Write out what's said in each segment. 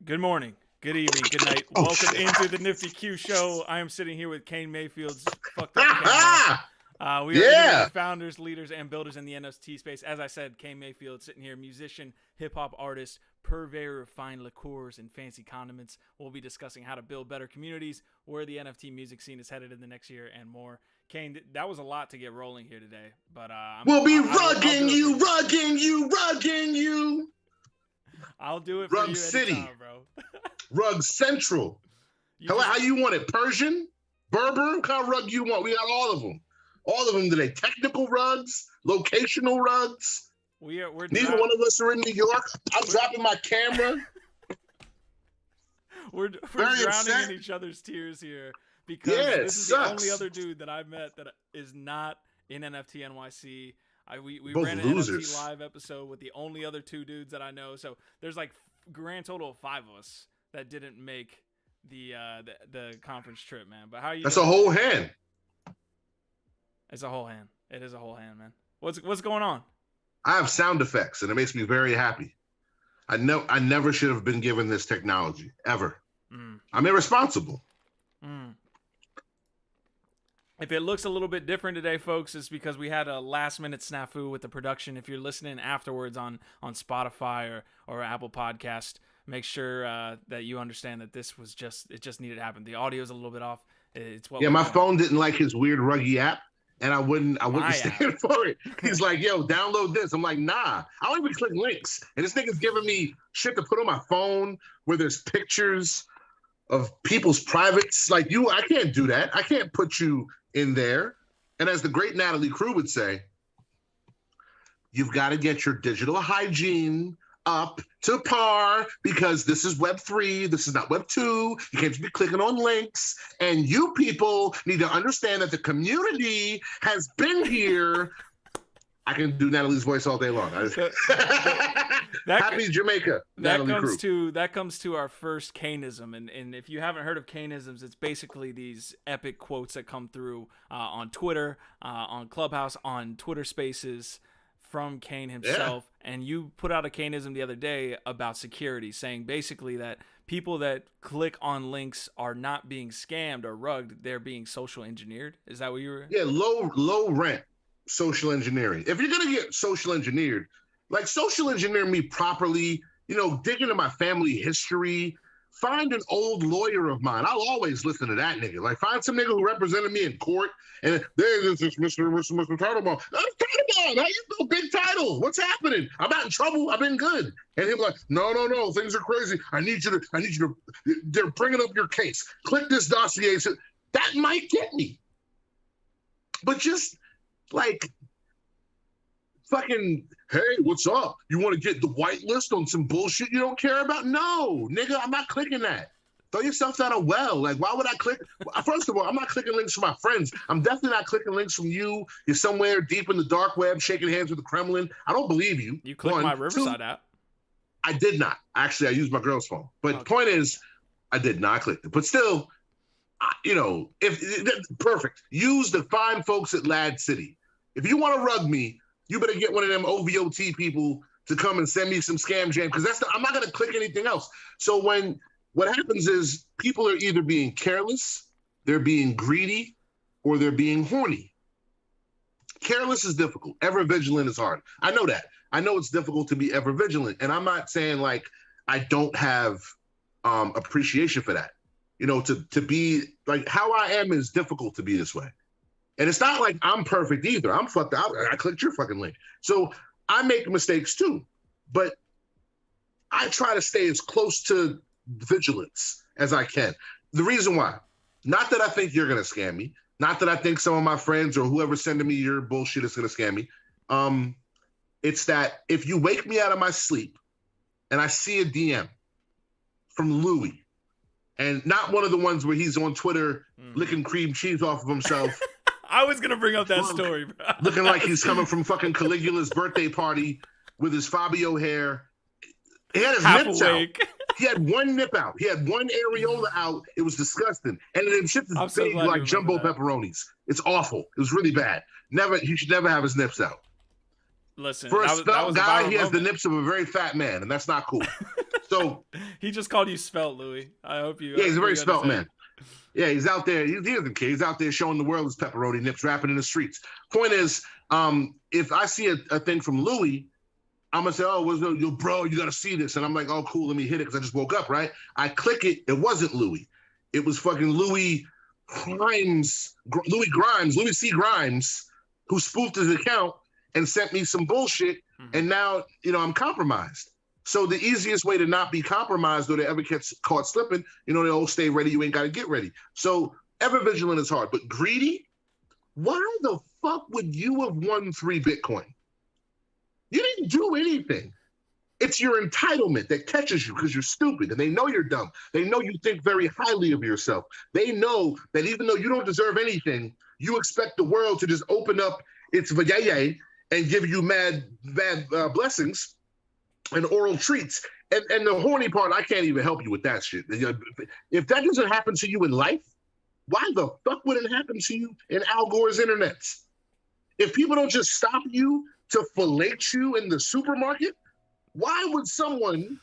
Good morning, good evening, good night. Welcome into the Nifty Q Show. I am sitting here with Kane Mayfield's fucked up camera. We are interviewing founders, leaders, and builders in the NFT space. As I said, Kane Mayfield sitting here, musician, hip-hop artist, purveyor of fine liqueurs and fancy condiments. We'll be discussing how to build better communities, where the NFT music scene is headed in the next year, and more. Kane, that was a lot to get rolling here today, but we'll be rugging you. I'll do it Rug for you City, anytime, bro. Rug Central. How you want it? Persian, Berber, what kind of rug you want? We got all of them. All of them today. Technical rugs, locational rugs. We're Neither one of us are in New York. I'm dropping my camera. we're drowning in each other's tears here because this is the only other dude that I've met that is not in NFT NYC. We ran an NFT live episode with the only other two dudes that I know. So there's like grand total of 5 of us that didn't make the conference trip, man. But how you? That's doing? A whole hand. It's a whole hand. It is a whole hand, man. What's going on? I have sound effects, and it makes me very happy. I never should have been given this technology ever. I'm irresponsible. If it looks a little bit different today, folks, it's because we had a last-minute snafu with the production. If you're listening afterwards on Spotify or Apple Podcast, make sure that you understand that this was just needed to happen. The audio's a little bit off. It's what my phone didn't like his weird ruggy app, and I wouldn't stand for it. He's like, yo, download this. I'm like, nah, I don't even click links. And this nigga's giving me shit to put on my phone where there's pictures of people's privates. Like, I can't do that. I can't put you in there. And as the great Natalie Crew would say, you've got to get your digital hygiene up to par because this is Web3. This is not Web2. You can't just be clicking on links. And you people need to understand that the community has been here. I can do Natalie's voice all day long. Happy Jamaica, Natalie Crew. That comes to our first Kaneism. And if you haven't heard of Kaneisms, it's basically these epic quotes that come through on Twitter, on Clubhouse, on Twitter Spaces, from Kane himself. And you put out a Kaneism the other day about security, saying basically that people that click on links are not being scammed or rugged, they're being social engineered. Is that what you were? Yeah, low rent social engineering. If you're gonna get social engineered, like social engineer me properly, dig into my family history, find an old lawyer of mine. I'll always listen to that nigga. Like, find some nigga who represented me in court, and there's this Mr. Titlebaum. I'm Titlebaum. How you know, big title? What's happening? I'm not in trouble. I've been good. And he'll be like, no, things are crazy. I need you to. They're bringing up your case. Click this dossier. So that might get me. But just like, fucking, hey, what's up? You want to get the whitelist on some bullshit you don't care about? No, nigga, I'm not clicking that. Throw yourself down a well. Like, why would I click? First of all, I'm not clicking links from my friends. I'm definitely not clicking links from you. You're somewhere deep in the dark web shaking hands with the Kremlin. I don't believe you. You clicked my Riverside app. I did not. Actually, I used my girl's phone. But the point is, I did not click it. But still, perfect. Use the fine folks at LADZ City. If you want to rug me, you better get one of them OVOT people to come and send me some scam jam, because I'm not going to click anything else. So what happens is people are either being careless, they're being greedy, or they're being horny. Careless is difficult. Ever vigilant is hard. I know that. I know it's difficult to be ever vigilant. And I'm not saying like I don't have appreciation for that. To be like how I am is difficult to be this way. And it's not like I'm perfect either. I'm fucked out. I clicked your fucking link. So I make mistakes too. But I try to stay as close to vigilance as I can. The reason why, not that I think you're going to scam me, not that I think some of my friends or whoever's sending me your bullshit is going to scam me. It's that if you wake me out of my sleep and I see a DM from Louis, and not one of the ones where he's on Twitter licking cream cheese off of himself. I was going to bring up that story, bro. Looking like he's coming from fucking Caligula's birthday party with his Fabio hair. He had his nips out. He had one nip out. He had one areola out. It was disgusting. And then shit is big like jumbo pepperonis. It's awful. It was really bad. He should never have his nips out. Listen, for a that svelte was a guy, viral he has the moment. nips of a very fat man, and that's not cool. So He just called you svelte, Louis. I hope you. yeah, he's a very svelte understand. man. Yeah, he's out there. He doesn't care. He's out there showing the world his pepperoni nips, rapping in the streets. Point is, if I see a thing from Louis, I'm gonna say, "Oh, yo, bro, you gotta see this," and I'm like, "Oh, cool, let me hit it," because I just woke up, right? I click it. It wasn't Louis. It was fucking Louis C. Grimes, who spoofed his account and sent me some bullshit, and now I'm compromised. So the easiest way to not be compromised or to ever get caught slipping, the old stay ready, you ain't got to get ready. So ever vigilant is hard, but greedy, why the fuck would you have won 3 Bitcoin? You didn't do anything. It's your entitlement that catches you because you're stupid, and they know you're dumb. They know you think very highly of yourself. They know that even though you don't deserve anything, you expect the world to just open up its vajayjay and give you mad blessings and oral treats. And the horny part, I can't even help you with that shit. If that doesn't happen to you in life, why the fuck would it happen to you in Al Gore's internets? If people don't just stop you to fillet you in the supermarket, why would someone,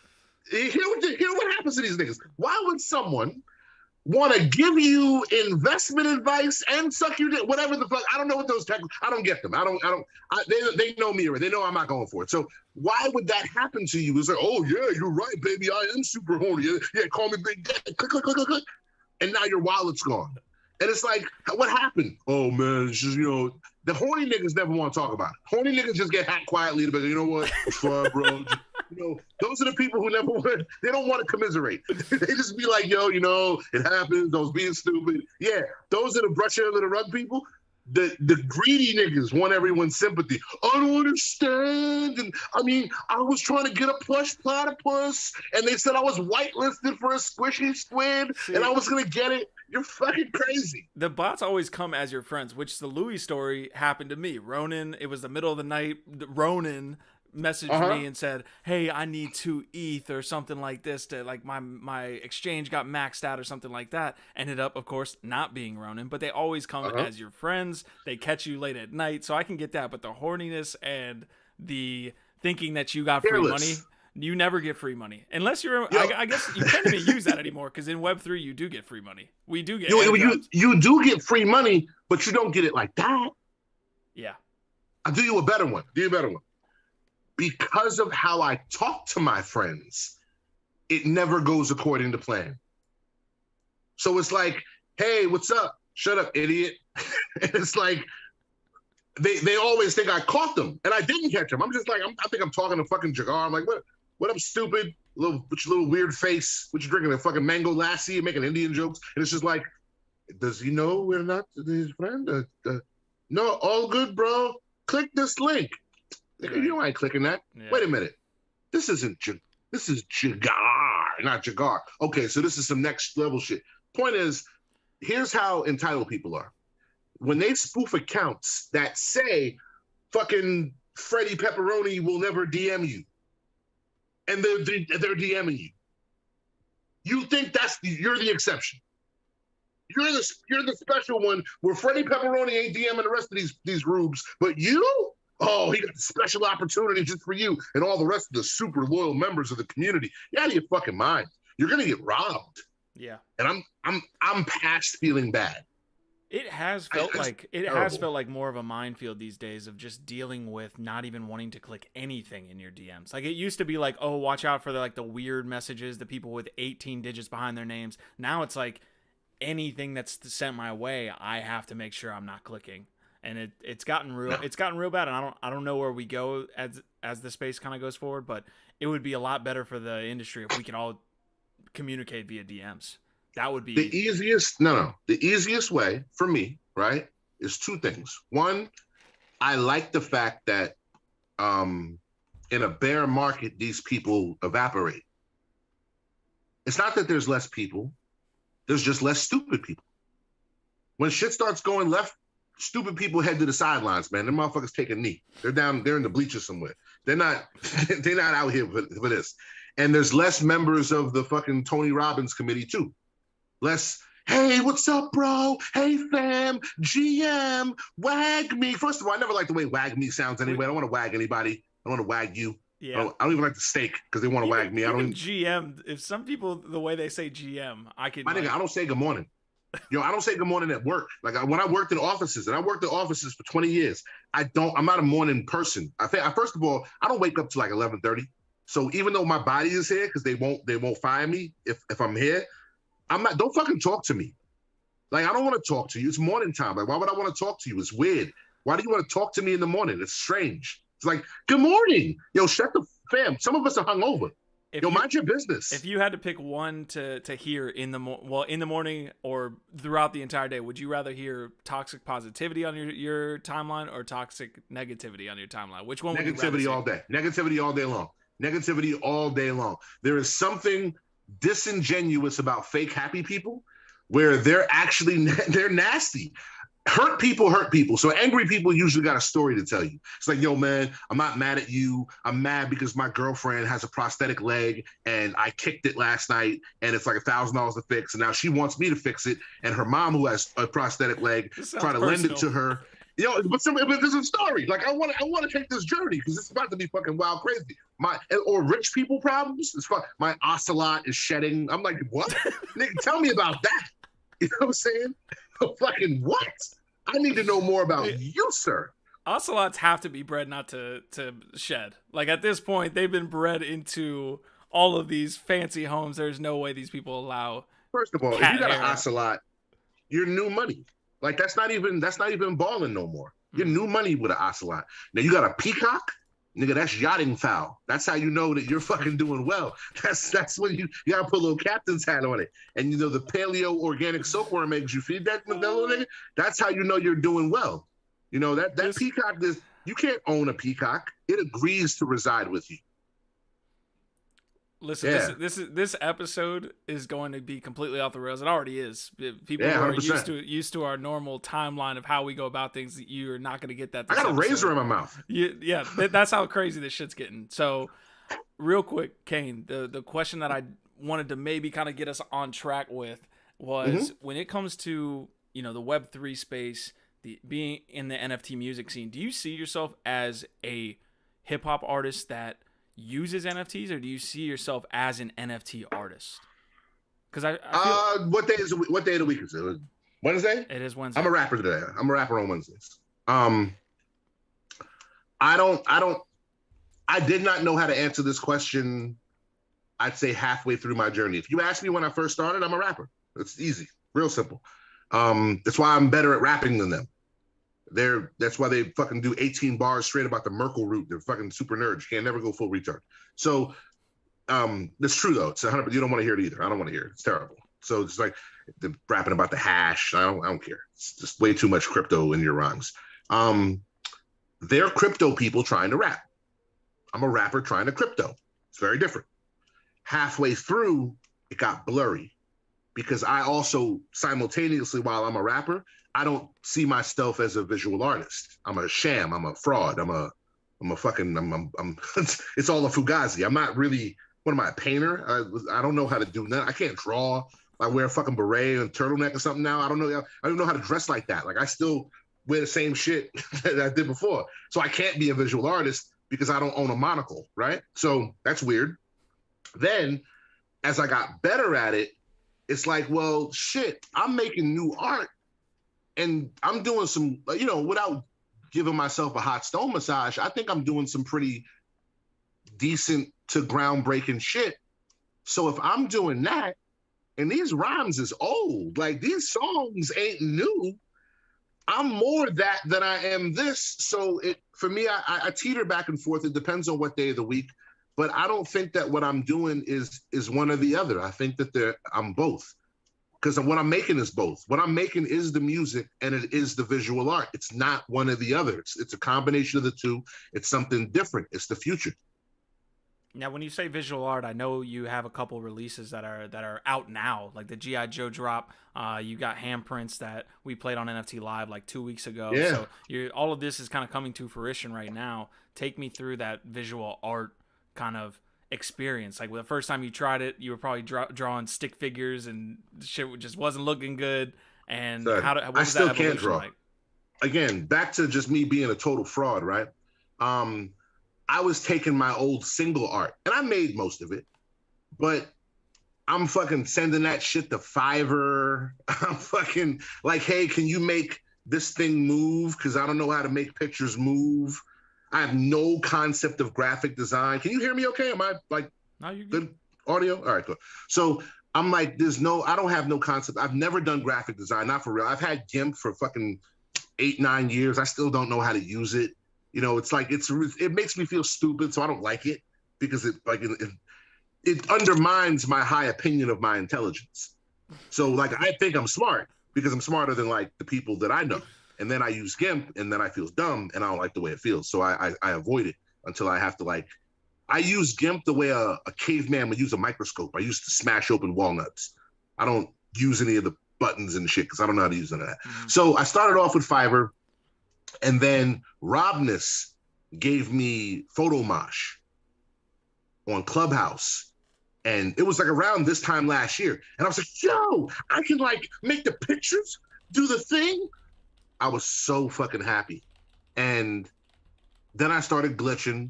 hear what happens to these niggas, why would someone want to give you investment advice and suck your dick, whatever the fuck? I don't know what those I don't get them. They know me, they know I'm not going for it. So why would that happen to you? It's like, oh yeah, you're right, baby, I am super horny. Yeah, call me Big Daddy. Click, click, click, click, click. And now your wallet's gone. And it's like, what happened? Oh man, it's just, the horny niggas never want to talk about it. Horny niggas just get hacked quietly, but you know what? It's fine, bro. Those are the people who never want, they don't want to commiserate. They just be like, yo, it happens, those being stupid. Yeah, those are the brush under the rug people. The greedy niggas want everyone's sympathy. I don't understand. And I mean, I was trying to get a plush platypus, and they said I was whitelisted for a squishy squid, and I was going to get it. You're fucking crazy. The bots always come as your friends, which the Louis story happened to me. Ronan, it was the middle of the night. Ronan messaged me and said, hey, I need 2 ETH or something like this to, like, my exchange got maxed out or something like that. Ended up, of course, not being Ronan, but they always come as your friends. They catch you late at night, so I can get that. But the horniness and the thinking that you got free money, you never get free money. Unless you're, I guess you can't even use that anymore, because in Web3, you do get free money. We do get you do get free money, but you don't get it like that. Yeah. I'll do you a better one. Because of how I talk to my friends, it never goes according to plan. So it's like, hey, what's up? Shut up, idiot. And it's like, they always think I caught them, and I didn't catch them. I'm just like, I think I'm talking to fucking Jagar. I'm like, what up, stupid? With your little weird face. What you drinking, a fucking mango lassi and making Indian jokes? And it's just like, does he know we're not his friend? No, all good, bro. Click this link. You know I ain't clicking that. Yeah. Wait a minute. This is Jagar, not Jagar. Okay, so this is some next level shit. Point is, here's how entitled people are. When they spoof accounts that say fucking Freddie Pepperoni will never DM you, and they're DMing you, you think you're the exception. You're the special one where Freddie Pepperoni ain't DMing the rest of these rubes, but you? Oh, he got a special opportunity just for you and all the rest of the super loyal members of the community. You're out of your fucking mind. You're gonna get robbed. Yeah. And I'm past feeling bad. It has felt like more of a minefield these days of just dealing with not even wanting to click anything in your DMs. Like, it used to be like, oh, watch out for the weird messages, the people with 18 digits behind their names. Now it's like anything that's sent my way, I have to make sure I'm not clicking. And it's gotten real. It's gotten real bad, and I don't know where we go as the space kind of goes forward. But it would be a lot better for the industry if we could all communicate via DMs. That would be the easiest. The easiest way for me, right, is 2 things. One, I like the fact that in a bear market, these people evaporate. It's not that there's less people. There's just less stupid people. When shit starts going left, stupid people head to the sidelines, man. Them motherfuckers take a knee. They're in the bleachers somewhere. They're not out here for this. And there's less members of the fucking Tony Robbins committee too. Less Hey, what's up, bro? Hey, fam, GM, wag me. First of all, I never like the way wag me sounds anyway. I don't want to wag anybody. I don't want to wag you. Yeah. I don't even like the steak because they want to wag me. I don't even GM. If some people, the way they say GM, I can. My nigga, I don't say good morning. Yo, I don't say good morning at work. Like when I worked in offices, and I worked in offices for 20 years, I'm not a morning person. First of all, I don't wake up till like 11:30. So even though my body is here, because they won't fire me if I'm here, don't fucking talk to me. Like, I don't want to talk to you. It's morning time. Like, why would I want to talk to you? It's weird. Why do you want to talk to me in the morning? It's strange. It's like, good morning. Yo, shut the fam. Some of us are hungover. Mind your business. If you had to pick one to hear in the morning or throughout the entire day, would you rather hear toxic positivity on your timeline or toxic negativity on your timeline? Which one? Negativity all day. Negativity all day long. Negativity all day long. There is something disingenuous about fake happy people where they're nasty. Hurt people. So angry people usually got a story to tell you. It's like, yo, man, I'm not mad at you. I'm mad because my girlfriend has a prosthetic leg and I kicked it last night and it's like $1,000 to fix. And now she wants me to fix it. And her mom, who has a prosthetic leg, try to lend it to her. But there's a story. Like, I want to take this journey because it's about to be fucking wild crazy. Or rich people problems. It's fun. My ocelot is shedding. I'm like, what? Nigga, tell me about that. You know what I'm saying? Fucking what? I need to know more about you, sir. Ocelots have to be bred not to shed. Like, at this point, they've been bred into all of these fancy homes. There's no way these people allow. First of all, if you got an ocelot, you're new money. Like, that's not even balling no more. You're new money with an ocelot. Now you got a peacock. Nigga, that's yachting foul. That's how you know that you're fucking doing well. That's when you gotta put a little captain's hat on it. And the paleo organic silkworm eggs you feed that little nigga, that's how you know you're doing well. That peacock, you can't own a peacock. It agrees to reside with you. Listen, yeah. This episode is going to be completely off the rails. It already is. People who are used to our normal timeline of how we go about things, you're not going to get that. I got a razor in my mouth. Yeah, that's how crazy this shit's getting. So, real quick, Kane, the question that I wanted to maybe kind of get us on track with was when it comes to the Web3 space, being in the NFT music scene. Do you see yourself as a hip hop artist that uses NFTs, or do you see yourself as an NFT artist? Because I feel what day of the week is it? Wednesday? It is Wednesday. I'm a rapper today. I'm a rapper on Wednesdays. I did not know how to answer this question. I'd say halfway through my journey. If you asked me when I first started, I'm a rapper. It's easy, real simple. That's why I'm better at rapping than them. That's why they fucking do 18 bars straight about the Merkle root. They're fucking super nerds. You can't never go full retard. So that's true though. It's 100%. You don't want to hear it either. I don't want to hear it. It's terrible. So it's like they're rapping about the hash. I don't care. It's just way too much crypto in your rhymes. They're crypto people trying to rap. I'm a rapper trying to crypto. It's very different. Halfway through, it got blurry because I also simultaneously, while I'm a rapper, I don't see myself as a visual artist. I'm a sham. I'm a fraud. I'm it's all a fugazi. I'm not really, what am I, a painter? I don't know how to do that. I can't draw. I wear a fucking beret and turtleneck or something now. I don't know how to dress like that. Like, I still wear the same shit that I did before. So I can't be a visual artist because I don't own a monocle, right? So that's weird. Then as I got better at it, it's like, well, shit, I'm making new art. And I'm doing some, without giving myself a hot stone massage, I think I'm doing some pretty decent to groundbreaking shit. So if I'm doing that, and these rhymes is old, like these songs ain't new, I'm more that than I am this. So for me, I teeter back and forth. It depends on what day of the week. But I don't think that what I'm doing is one or the other. I think that I'm both. Because what I'm making is both. What I'm making is the music and it is the visual art. It's not one or the other. It's a combination of the two. It's something different. It's the future. Now, when you say visual art, I know you have a couple releases that are out now, like the G.I. Joe drop. You got handprints that we played on NFT Live like 2 weeks ago. Yeah. So all of this is kind of coming to fruition right now. Take me through that visual art kind of experience? Like, the first time you tried it, you were probably drawing stick figures and shit just wasn't looking good. And Son, what was that evolution like? Again, back to just me being a total fraud, right? I was taking my old single art, and I made most of it, but I'm fucking sending that shit to Fiverr. I'm fucking like, hey, can you make this thing move? Because I don't know how to make pictures move. I have no concept of graphic design. Can you hear me okay? Am I like good audio? All right, good. So I'm like, I don't have no concept. I've never done graphic design, not for real. I've had GIMP for fucking 8-9 years. I still don't know how to use it. You know, it's like, it makes me feel stupid, so I don't like it because it undermines my high opinion of my intelligence. So like, I think I'm smart because I'm smarter than like the people that I know. And then I use GIMP and then I feel dumb and I don't like the way it feels. So I avoid it until I have to I use GIMP the way a caveman would use a microscope. I used to smash open walnuts. I don't use any of the buttons and shit because I don't know how to use none of that. Mm-hmm. So I started off with Fiverr, and then Robness gave me Photomosh on Clubhouse. And it was like around this time last year. And I was like, yo, I can like make the pictures, do the thing. I was so fucking happy. And then I started glitching.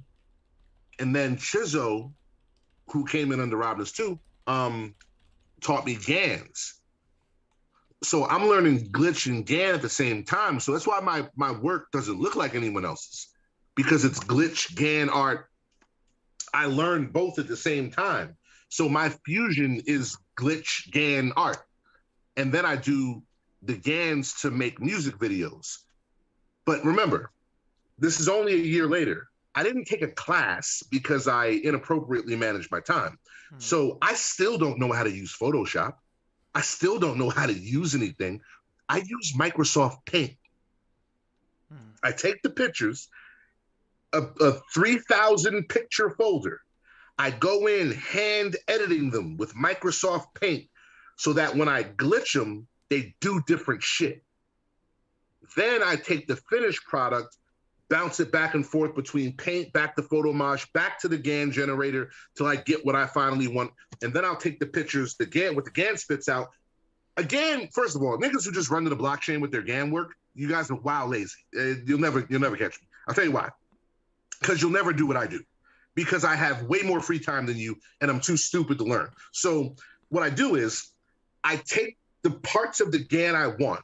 And then Chizo, who came in under Robness too, taught me GANs. So I'm learning glitch and GAN at the same time. So that's why my work doesn't look like anyone else's, because it's glitch, GAN art. I learned both at the same time. So my fusion is glitch, GAN art. And then I do the GANs to make music videos. But remember, this is only a year later. I didn't take a class because I inappropriately managed my time. So I still don't know how to use Photoshop. I still don't know how to use anything. I use Microsoft Paint. I take the pictures, a 3,000 picture folder. I go in hand editing them with Microsoft Paint so that when I glitch them, they do different shit. Then I take the finished product, bounce it back and forth between Paint, back to Photomosh, back to the GAN generator till I get what I finally want. And then I'll take the pictures, what the GAN spits out. Again, first of all, niggas who just run to the blockchain with their GAN work, you guys are wild lazy. You'll never catch me. I'll tell you why. Because you'll never do what I do. Because I have way more free time than you and I'm too stupid to learn. So what I do is I take the parts of the GAN I want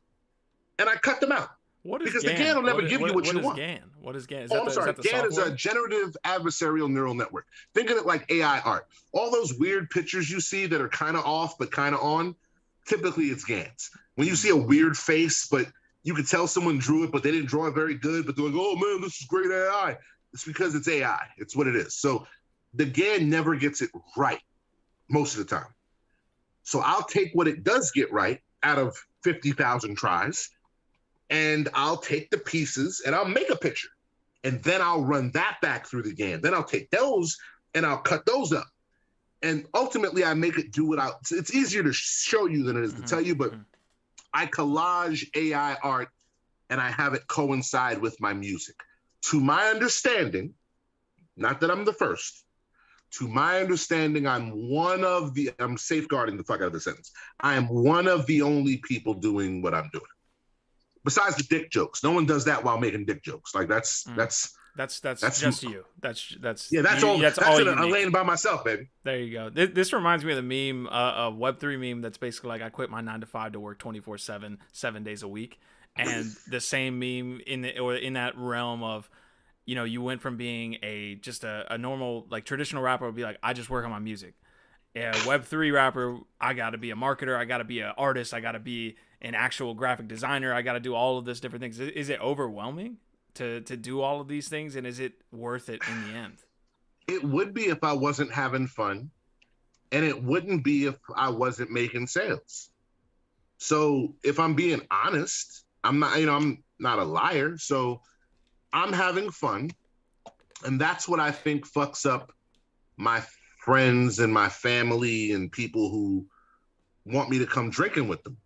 and I cut them out. What is because GAN? The GAN will never give you what you want. What is GAN? What is GAN? I'm sorry. GAN is a generative adversarial neural network. Think of it like AI art. All those weird pictures you see that are kind of off but kind of on, typically it's GANs. When you see a weird face, but you can tell someone drew it, but they didn't draw it very good, but they're like, oh man, this is great AI. It's because it's AI. It's what it is. So the GAN never gets it right most of the time. So I'll take what it does get right out of 50,000 tries, and I'll take the pieces and I'll make a picture. And then I'll run that back through the GAN. Then I'll take those and I'll cut those up. And ultimately I make it do what it's easier to show you than it is to tell you, but I collage AI art and I have it coincide with my music. To my understanding, not that I'm the first, to my understanding, I'm safeguarding the fuck out of the sentence. I am one of the only people doing what I'm doing. Besides the dick jokes. No one does that while making dick jokes. Like that's just you. That's all. That's all I'm laying by myself, baby. There you go. This reminds me of the meme, a Web3 meme that's basically like I quit my 9 to 5 to work 24/7, 7 days a week. And the same meme in that realm of, you know, you went from being just a normal, like traditional rapper would be like, I just work on my music. A Web3 rapper, I got to be a marketer. I got to be an artist. I got to be an actual graphic designer. I got to do all of this different things. Is it overwhelming to do all of these things? And is it worth it in the end? It would be if I wasn't having fun. And it wouldn't be if I wasn't making sales. So if I'm being honest, I'm not a liar. So I'm having fun. And that's what I think fucks up my friends and my family and people who want me to come drinking with them.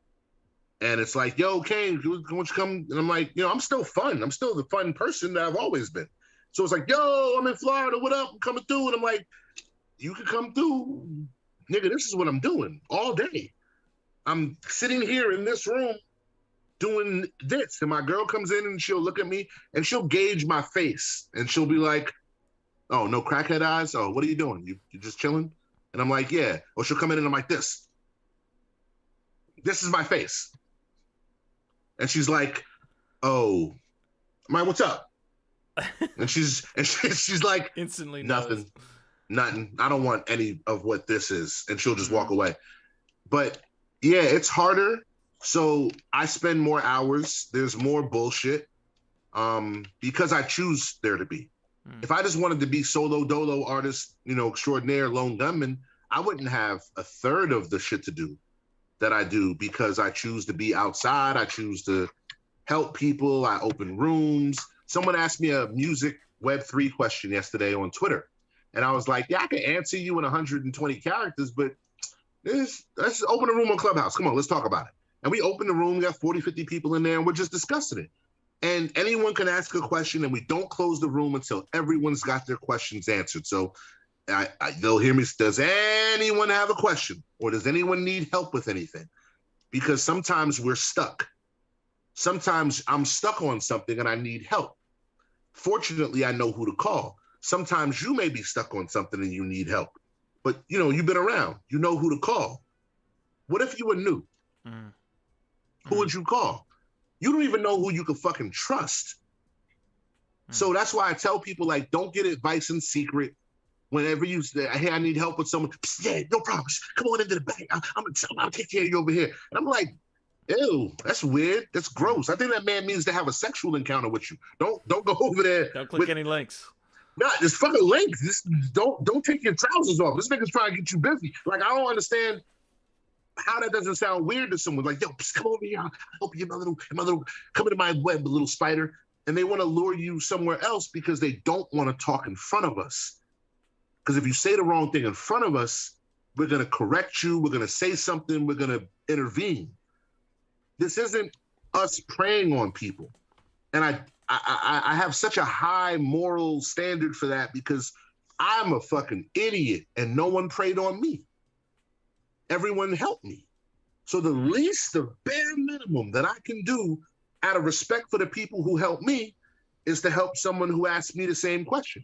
And it's like, yo, Kane, why don't you come? And I'm like, I'm still fun. I'm still the fun person that I've always been. So it's like, yo, I'm in Florida. What up? I'm coming through. And I'm like, you could come through. Nigga, this is what I'm doing all day. I'm sitting here in this room doing this. And my girl comes in and she'll look at me and she'll gauge my face. And she'll be like, oh, no crackhead eyes? Oh, what are you doing? You just chilling? And I'm like, yeah. Or she'll come in and I'm like, this. This is my face. And she's like, oh, I'm like, what's up? and she's like, instantly nothing. Nothing. I don't want any of what this is. And she'll just walk away. But yeah, it's harder. So I spend more hours. There's more bullshit because I choose there to be. If I just wanted to be solo dolo artist, extraordinaire, lone gunman, I wouldn't have a third of the shit to do that I do because I choose to be outside. I choose to help people. I open rooms. Someone asked me a music Web3 question yesterday on Twitter. And I was like, yeah, I can answer you in 120 characters, but let's open a room on Clubhouse. Come on, let's talk about it. And we open the room, we got 40, 50 people in there, and we're just discussing it. And anyone can ask a question, and we don't close the room until everyone's got their questions answered. So they'll hear me, does anyone have a question? Or does anyone need help with anything? Because sometimes we're stuck. Sometimes I'm stuck on something and I need help. Fortunately, I know who to call. Sometimes you may be stuck on something and you need help, but you've been around, you know who to call. What if you were new? Who would you call? You don't even know who you can fucking trust. So that's why I tell people, like, don't get advice in secret. Whenever you say, hey, I need help with someone, yeah, no problem. Come on into the back. I'll take care of you over here. And I'm like, ew, that's weird. That's gross. I think that man means to have a sexual encounter with you. Don't go over there. Don't click any links. Nah, it's fucking links. Don't take your trousers off. This nigga's trying to get you busy. Like, I don't understand how that doesn't sound weird to someone. Like, yo, come over here. I'll help you, my little, come into my web, little spider. And they want to lure you somewhere else because they don't want to talk in front of us. Because if you say the wrong thing in front of us, we're going to correct you. We're going to say something. We're going to intervene. This isn't us preying on people. And I have such a high moral standard for that because I'm a fucking idiot and no one preyed on me. Everyone helped me. So the bare minimum that I can do out of respect for the people who helped me is to help someone who asked me the same question.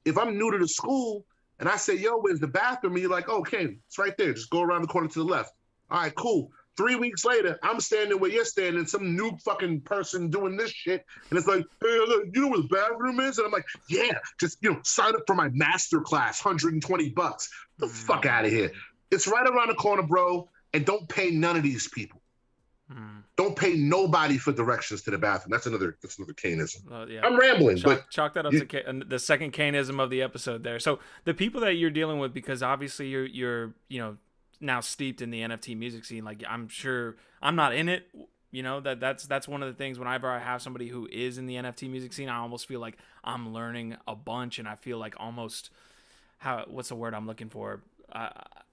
If I'm new to the school and I say, yo, where's the bathroom? And you're like, okay, it's right there. Just go around the corner to the left. All right, cool. 3 weeks later, I'm standing where you're standing, some new fucking person doing this shit. And it's like, hey, look, you know where the bathroom is? And I'm like, yeah, just, sign up for my master class, $120. Get the fuck out of here. It's right around the corner, bro. And don't pay none of these people. Don't pay nobody for directions to the bathroom. That's another Kaneism. Yeah. I'm rambling, but chalk that up to the second Kaneism of the episode there. So the people that you're dealing with, because obviously you're now steeped in the NFT music scene. Like, I'm sure I'm not in it. That's one of the things. Whenever I have somebody who is in the NFT music scene, I almost feel like I'm learning a bunch, and I feel like almost what's the word I'm looking for?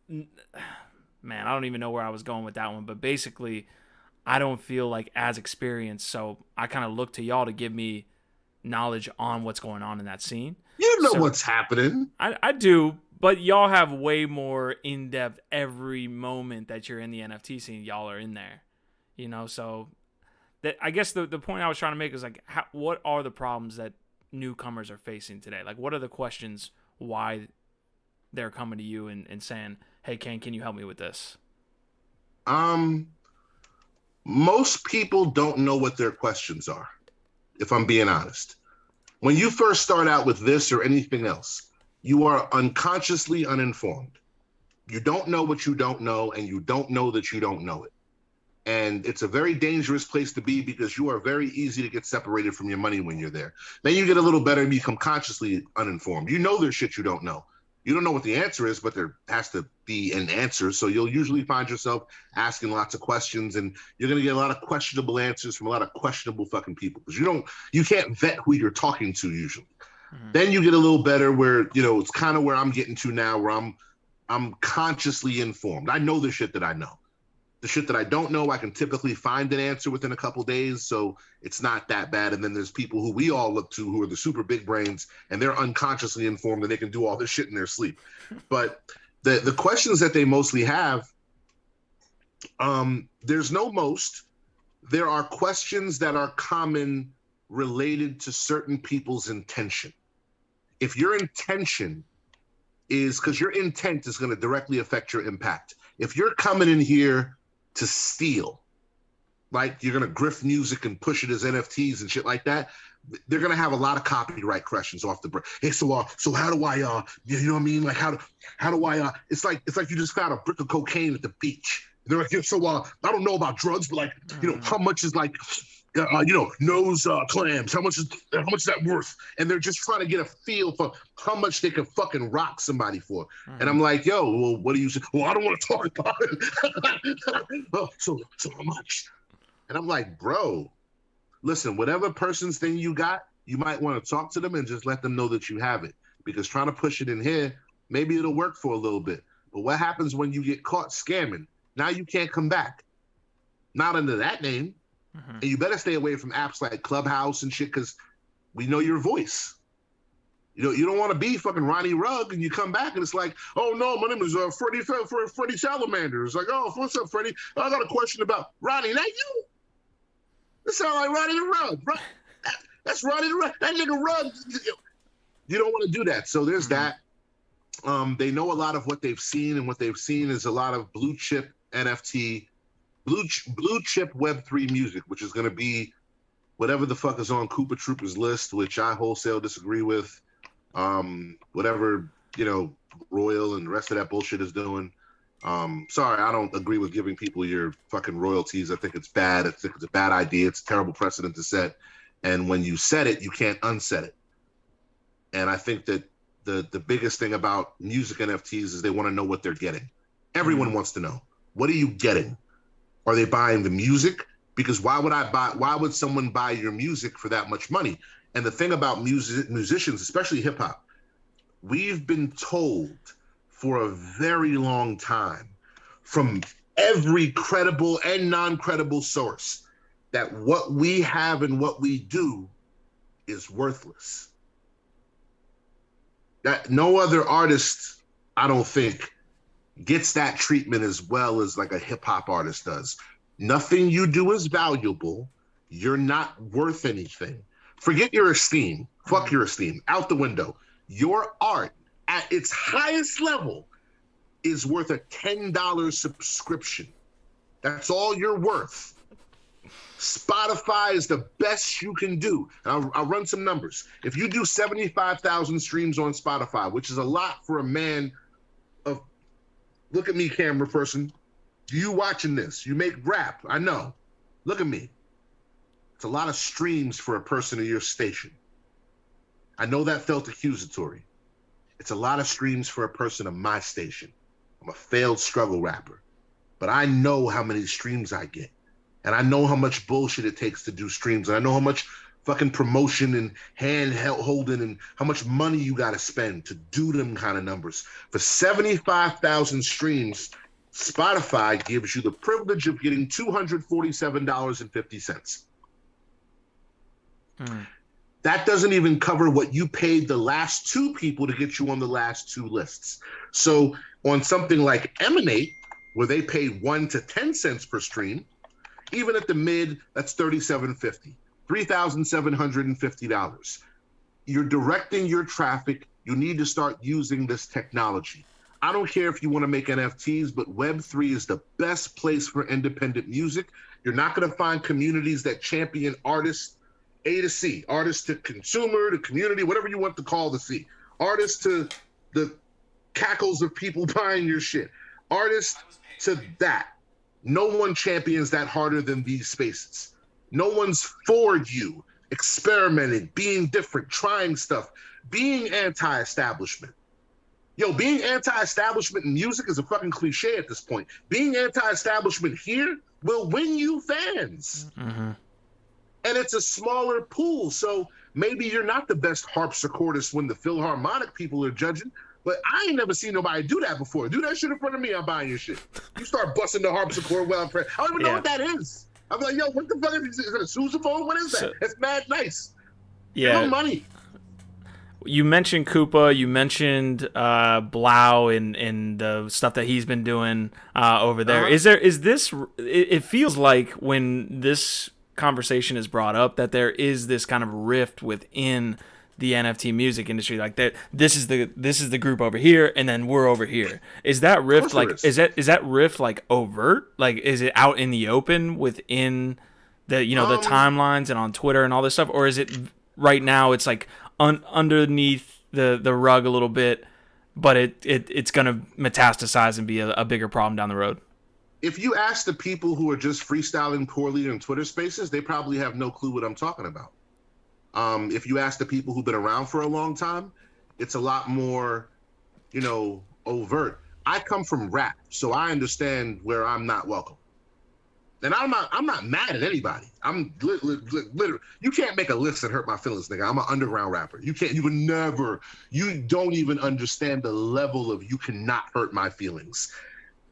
Man, I don't even know where I was going with that one, but basically, I don't feel like as experienced, so I kind of look to y'all to give me knowledge on what's going on in that scene. You know what's happening. I do, but y'all have way more in-depth every moment that you're in the NFT scene. Y'all are in there, so that, I guess the point I was trying to make is like, what are the problems that newcomers are facing today? Like, what are the questions why they're coming to you and saying, hey, Kane, can you help me with this? Most people don't know what their questions are, if I'm being honest. When you first start out with this or anything else, you are unconsciously uninformed. You don't know what you don't know, and you don't know that you don't know it. And it's a very dangerous place to be because you are very easy to get separated from your money when you're there. Then you get a little better and become consciously uninformed. You know there's shit you don't know. You don't know what the answer is, but there has to be an answer. So you'll usually find yourself asking lots of questions, and you're going to get a lot of questionable answers from a lot of questionable fucking people because you can't vet who you're talking to usually. Then you get a little better where, it's kind of where I'm getting to now, where I'm consciously informed. I know the shit that I know. The shit that I don't know, I can typically find an answer within a couple days, so it's not that bad. And then there's people who we all look to who are the super big brains, and they're unconsciously informed and they can do all this shit in their sleep. But the questions that they mostly have, there's no most. There are questions that are common related to certain people's intention. If your intention is, because your intent is going to directly affect your impact. If you're coming in here to steal, like you're going to grift music and push it as NFTs and shit like that, they're going to have a lot of copyright questions off the break. Hey, so how do I, you know what I mean? Like, how do I, it's like you just found a brick of cocaine at the beach. They're like, so I don't know about drugs, but like, you know, how much is like, you know, nose clams? How much is that worth? And they're just trying to get a feel for how much they can fucking rock somebody for. And I'm like, yo, well, what do you say? Well, I don't want to talk about it. Oh, so how much? And I'm like, bro, listen, whatever person's thing you got, you might want to talk to them and just let them know that you have it. Because trying to push it in here, maybe it'll work for a little bit. But what happens when you get caught scamming? Now you can't come back. Not under that name. And you better stay away from apps like Clubhouse and shit, because we know your voice. You know, you don't want to be fucking Ronnie Rugg and you come back and it's like, oh no, my name is Freddie Salamander. It's like, oh, what's up, Freddie? I got a question about Ronnie. That you? That sound like Ronnie the Rugg. That's Ronnie the Rugg. That nigga Rugg. You don't want to do that. So there's that. They know a lot of what they've seen, and what they've seen is a lot of blue chip NFT, blue chip Web3 music, which is going to be whatever the fuck is on Koopa Troopa's list, which I wholesale disagree with. Whatever, you know, Royal and the rest of that bullshit is doing. Sorry, I don't agree with giving people your fucking royalties. I think it's bad. I think it's a bad idea. It's a terrible precedent to set. And when you set it, you can't unset it. And I think that the biggest thing about music NFTs is they want to know what they're getting. Everyone wants to know, what are you getting? Are they buying the music? Because why would someone buy your music for that much money? And the thing about musicians, especially hip hop, we've been told for a very long time from every credible and non-credible source that what we have and what we do is worthless. That no other artist, I don't think, gets that treatment as well as like a hip hop artist does. Nothing you do is valuable. You're not worth anything. Forget your esteem. Fuck your esteem. Out the window. Your art at its highest level is worth a $10 subscription. That's all you're worth. Spotify is the best you can do. And I'll run some numbers. If you do 75,000 streams on Spotify, which is a lot for a man of, look at me, camera person. You watching this? You make rap. I know. Look at me. It's a lot of streams for a person of your station. I know that felt accusatory. It's a lot of streams for a person of my station. I'm a failed struggle rapper. But I know how many streams I get. And I know how much bullshit it takes to do streams. And I know how much fucking promotion and hand holding and how much money you got to spend to do them kind of numbers. For 75,000 streams, Spotify gives you the privilege of getting $247.50. That doesn't even cover what you paid the last two people to get you on the last two lists. So on something like Emanate, where they pay 1 to 10 cents per stream, even at the mid, that's $37.50, $3,750. You're directing your traffic. You need to start using this technology. I don't care if you want to make NFTs, but Web3 is the best place for independent music. You're not going to find communities that champion artists A to C, artists to consumer, to community, whatever you want to call the C. Artists to the cackles of people buying your shit. Artists to that. No one champions that harder than these spaces. No one's for you, experimenting, being different, trying stuff, being anti-establishment. Yo, being anti-establishment in music is a fucking cliche at this point. Being anti-establishment here will win you fans. And it's a smaller pool, so maybe you're not the best harpsichordist when the Philharmonic people are judging, But I ain't never seen nobody do that before. Do that shit in front of me, I'm buying your shit. You start busting the harpsichord while I'm praying. I don't even know what that is. I'm like, yo, what the fuck is it? Is it a sousaphone? What is that? It's mad nice. Yeah. Give money. You mentioned Koopa, you mentioned Blau and the stuff that he's been doing over there. It feels like when this conversation is brought up that there is this kind of rift within the NFT music industry, like that this is the group over here and then we're over here. Is that rift is that rift like overt? Like is it out in the open within the the timelines and on Twitter and all this stuff, or is it right now it's like underneath the rug a little bit, but it's going to metastasize and be a bigger problem down the road? If you ask the people who are just freestyling poorly in Twitter spaces, they probably have no clue what I'm talking about. If you ask the people who've been around for a long time, it's a lot more, overt. I come from rap, so I understand where I'm not welcome. And I'm not mad at anybody. I'm literally, you can't make a list that hurt my feelings, nigga. I'm an underground rapper. You don't even understand the level of you cannot hurt my feelings.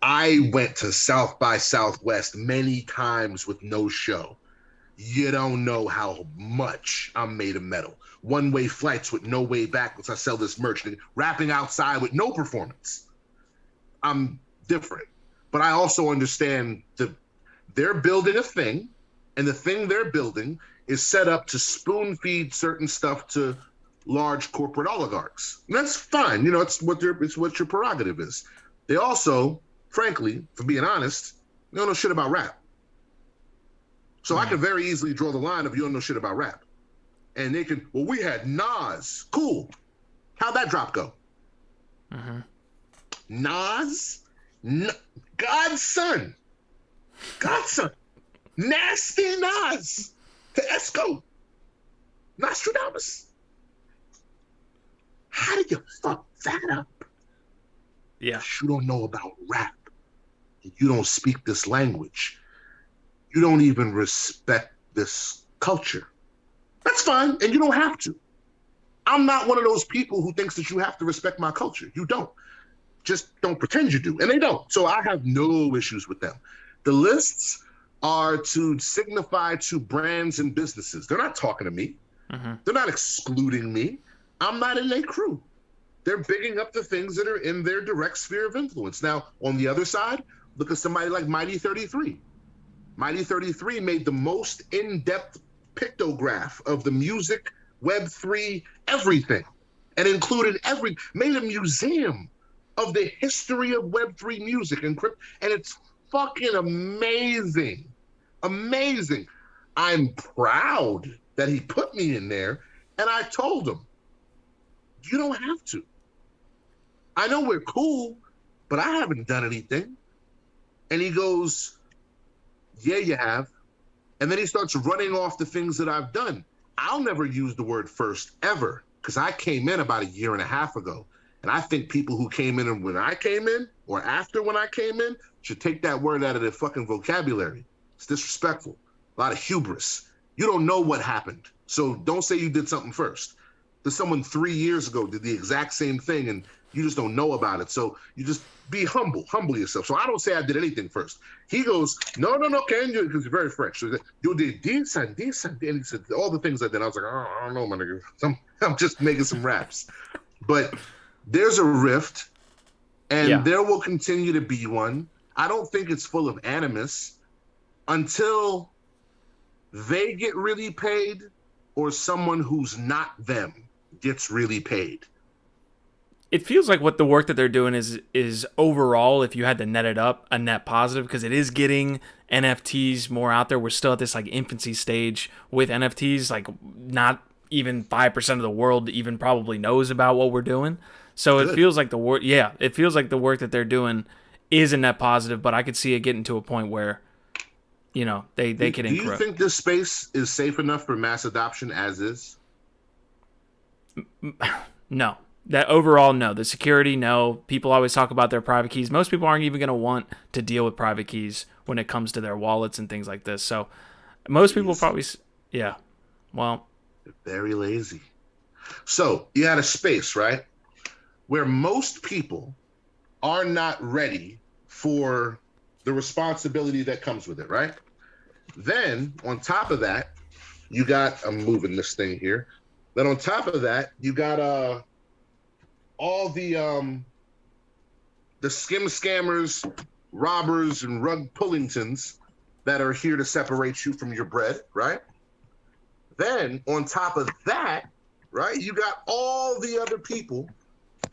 I went to South by Southwest many times with no show. You don't know how much I'm made of metal. One-way flights with no way back once I sell this merch. Rapping outside with no performance. I'm different. But I also understand they're building a thing, and the thing they're building is set up to spoon-feed certain stuff to large corporate oligarchs. And that's fine. It's what your prerogative is. They also, frankly, for being honest, they don't know shit about rap. So I can very easily draw the line of you don't know shit about rap. And they can, we had Nas. Cool. How'd that drop go? Mm-hmm. Nas? Godson. Nasty Nas. To Esco. Nostradamus. How did you fuck that up? Yeah. You don't know about rap. You don't speak this language. You don't even respect this culture. That's fine, and you don't have to. I'm not one of those people who thinks that you have to respect my culture. You don't. Just don't pretend you do, and they don't. So I have no issues with them. The lists are to signify to brands and businesses. They're not talking to me. Mm-hmm. They're not excluding me. I'm not in their crew. They're bigging up the things that are in their direct sphere of influence. Now, on the other side, look at somebody like Mighty 33. Mighty 33 made the most in-depth pictograph of the music, Web3, everything, and made a museum of the history of Web3 music and it's fucking amazing. Amazing. I'm proud that he put me in there, and I told him, you don't have to. I know we're cool, but I haven't done anything. And he goes, yeah, you have. And then he starts running off the things that I've done. I'll never use the word first ever, because I came in about a year and a half ago. And I think people who came in when I came in or after when I came in should take that word out of their fucking vocabulary. It's disrespectful. A lot of hubris. You don't know what happened. So don't say you did something first. There's someone 3 years ago did the exact same thing and you just don't know about it. So you just be humble yourself. So I don't say I did anything first. He goes, no, Ken, because you're very French. So you did this and this, and he said all the things I did. I was like, oh, I don't know, my nigga. I'm just making some raps. But there's a rift, and there will continue to be one. I don't think it's full of animus until they get really paid or someone who's not them gets really paid. It feels like what the work that they're doing is overall, if you had to net it up, a net positive, because it is getting NFTs more out there. We're still at this like infancy stage with NFTs. Like not even 5% of the world even probably knows about what we're doing. So it feels like the work. Yeah, it feels like the work that they're doing is a net positive. But I could see it getting to a point where, they can. Do you think this space is safe enough for mass adoption as is? No. That overall, no. The security, no. People always talk about their private keys. Most people aren't even going to want to deal with private keys when it comes to their wallets and things like this. So most people probably, well. They're very lazy. So you had a space, right? where most people are not ready for the responsibility that comes with it, right? Then on top of that, you got, I'm moving this thing here. Then on top of that, you got all the skim scammers, robbers, and rug pullingtons that are here to separate you from your bread, right? Then on top of that, right, you got all the other people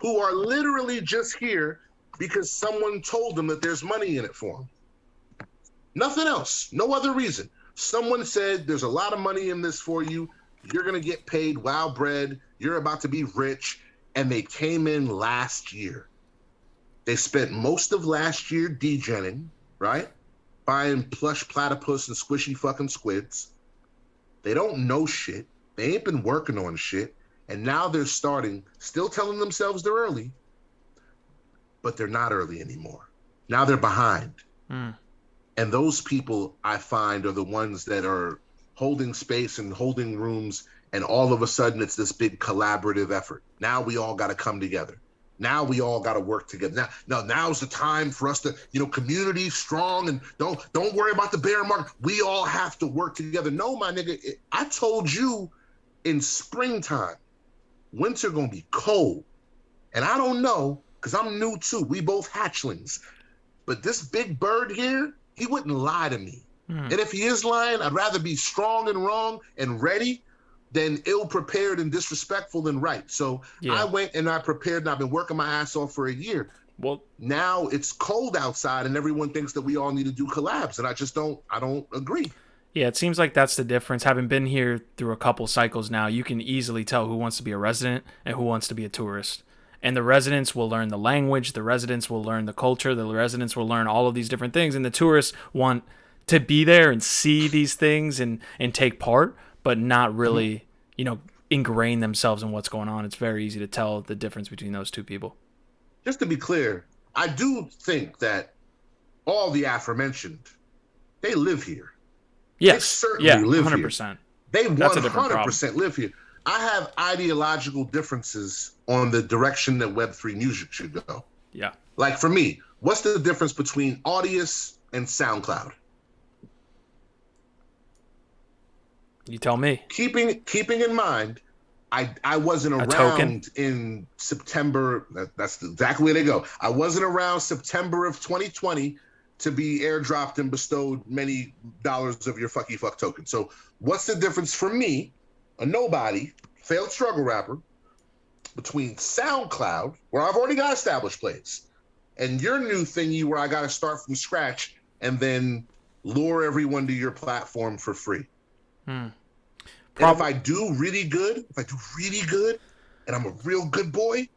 who are literally just here because someone told them that there's money in it for them. Nothing else, no other reason. Someone said there's a lot of money in this for you. You're gonna get paid wild bread. You're about to be rich. And they came in last year. They spent most of last year degenning, right? Buying plush platypus and squishy fucking squids. They don't know shit. They ain't been working on shit. And now they're starting, still telling themselves they're early, but they're not early anymore. Now they're behind. And those people, I find, are the ones that are holding space and holding rooms, and all of a sudden it's this big collaborative effort. Now we all got to come together. Now we all got to work together. Now's the time for us to, community strong, and don't worry about the bear market. We all have to work together. No, my nigga, I told you in springtime, winter gonna be cold. And I don't know, because I'm new too. We both hatchlings. But this big bird here, he wouldn't lie to me. And if he is lying, I'd rather be strong and wrong and ready than ill-prepared and disrespectful than right. So I went and I prepared, and I've been working my ass off for a year. Well, now it's cold outside and everyone thinks that we all need to do collabs, and I don't agree. Yeah, it seems like that's the difference. Having been here through a couple cycles now, you can easily tell who wants to be a resident and who wants to be a tourist. And the residents will learn the language, the residents will learn the culture, the residents will learn all of these different things, and the tourists want to be there and see these things and take part, but not really, ingrain themselves in what's going on. It's very easy to tell the difference between those two people. Just to be clear, I do think that all the aforementioned, they live here. Yes. They certainly live 100%. here. They 100% live here. I have ideological differences on the direction that Web3 music should go. Yeah. Like for me, what's the difference between Audius and SoundCloud? You tell me. Keeping in mind, I wasn't around in September. That's exactly where they go. I wasn't around September of 2020 to be airdropped and bestowed many dollars of your fuck token. So what's the difference for me, a nobody, failed struggle rapper, between SoundCloud, where I've already got established plays, and your new thingy where I got to start from scratch and then lure everyone to your platform for free? And if I do really good, and I'm a real good boy,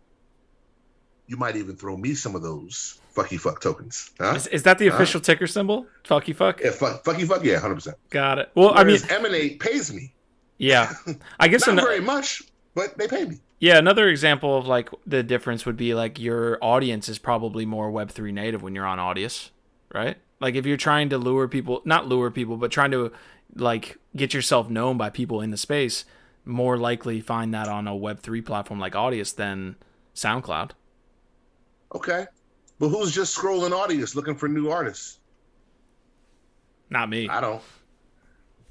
you might even throw me some of those fuck tokens. Huh? Is that the official ticker symbol? Fucky fuck? Yeah, fucky fuck, yeah, 100%. Got it. Well, Whereas Emanate pays me. Yeah. I guess not very much, but they pay me. Yeah, another example of like the difference would be like your audience is probably more Web3 native when you're on Audius, right? Like if you're trying to not lure people, but trying to like get yourself known by people in the space, more likely find that on a Web3 platform like Audius than SoundCloud. Okay. But who's just scrolling Audius looking for new artists? Not me. I don't.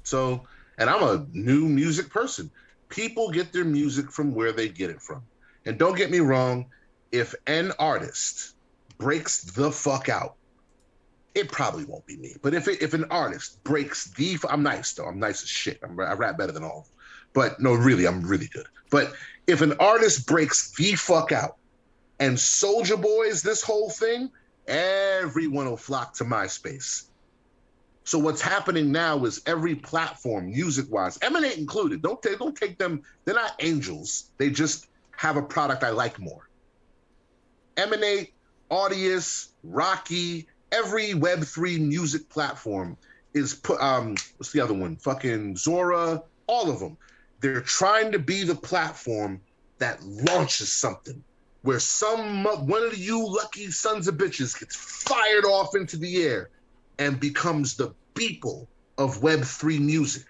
So, and I'm a new music person. People get their music from where they get it from. And don't get me wrong, if an artist breaks the fuck out, it probably won't be me. But if an artist breaks I'm nice though. I'm nice as shit. I rap better than all of them. But no, really, I'm really good. But if an artist breaks the fuck out and Soulja Boy's this whole thing, everyone will flock to MySpace. So what's happening now is every platform, music-wise, Emanate included, don't take them, they're not angels. They just have a product I like more. Emanate, Audius, Rocky, every Web3 music platform is put, what's the other one? Fucking Zora, all of them. They're trying to be the platform that launches something where one of you lucky sons of bitches gets fired off into the air and becomes the Beeple of Web3 music.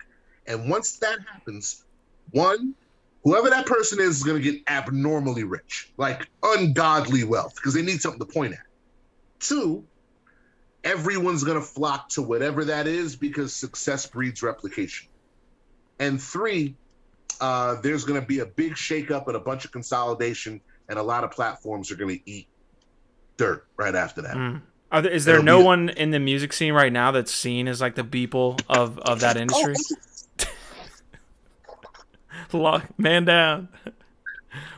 And once that happens, one, Whoever that person is going to get abnormally rich, like ungodly wealth, because they need something to point at. 2, everyone's going to flock to whatever that is because success breeds replication. And 3, there's going to be a big shakeup and a bunch of consolidation, and a lot of platforms are going to eat dirt right after that. Is there no one in the music scene right now that's seen as like the Beeple of that industry? Man down.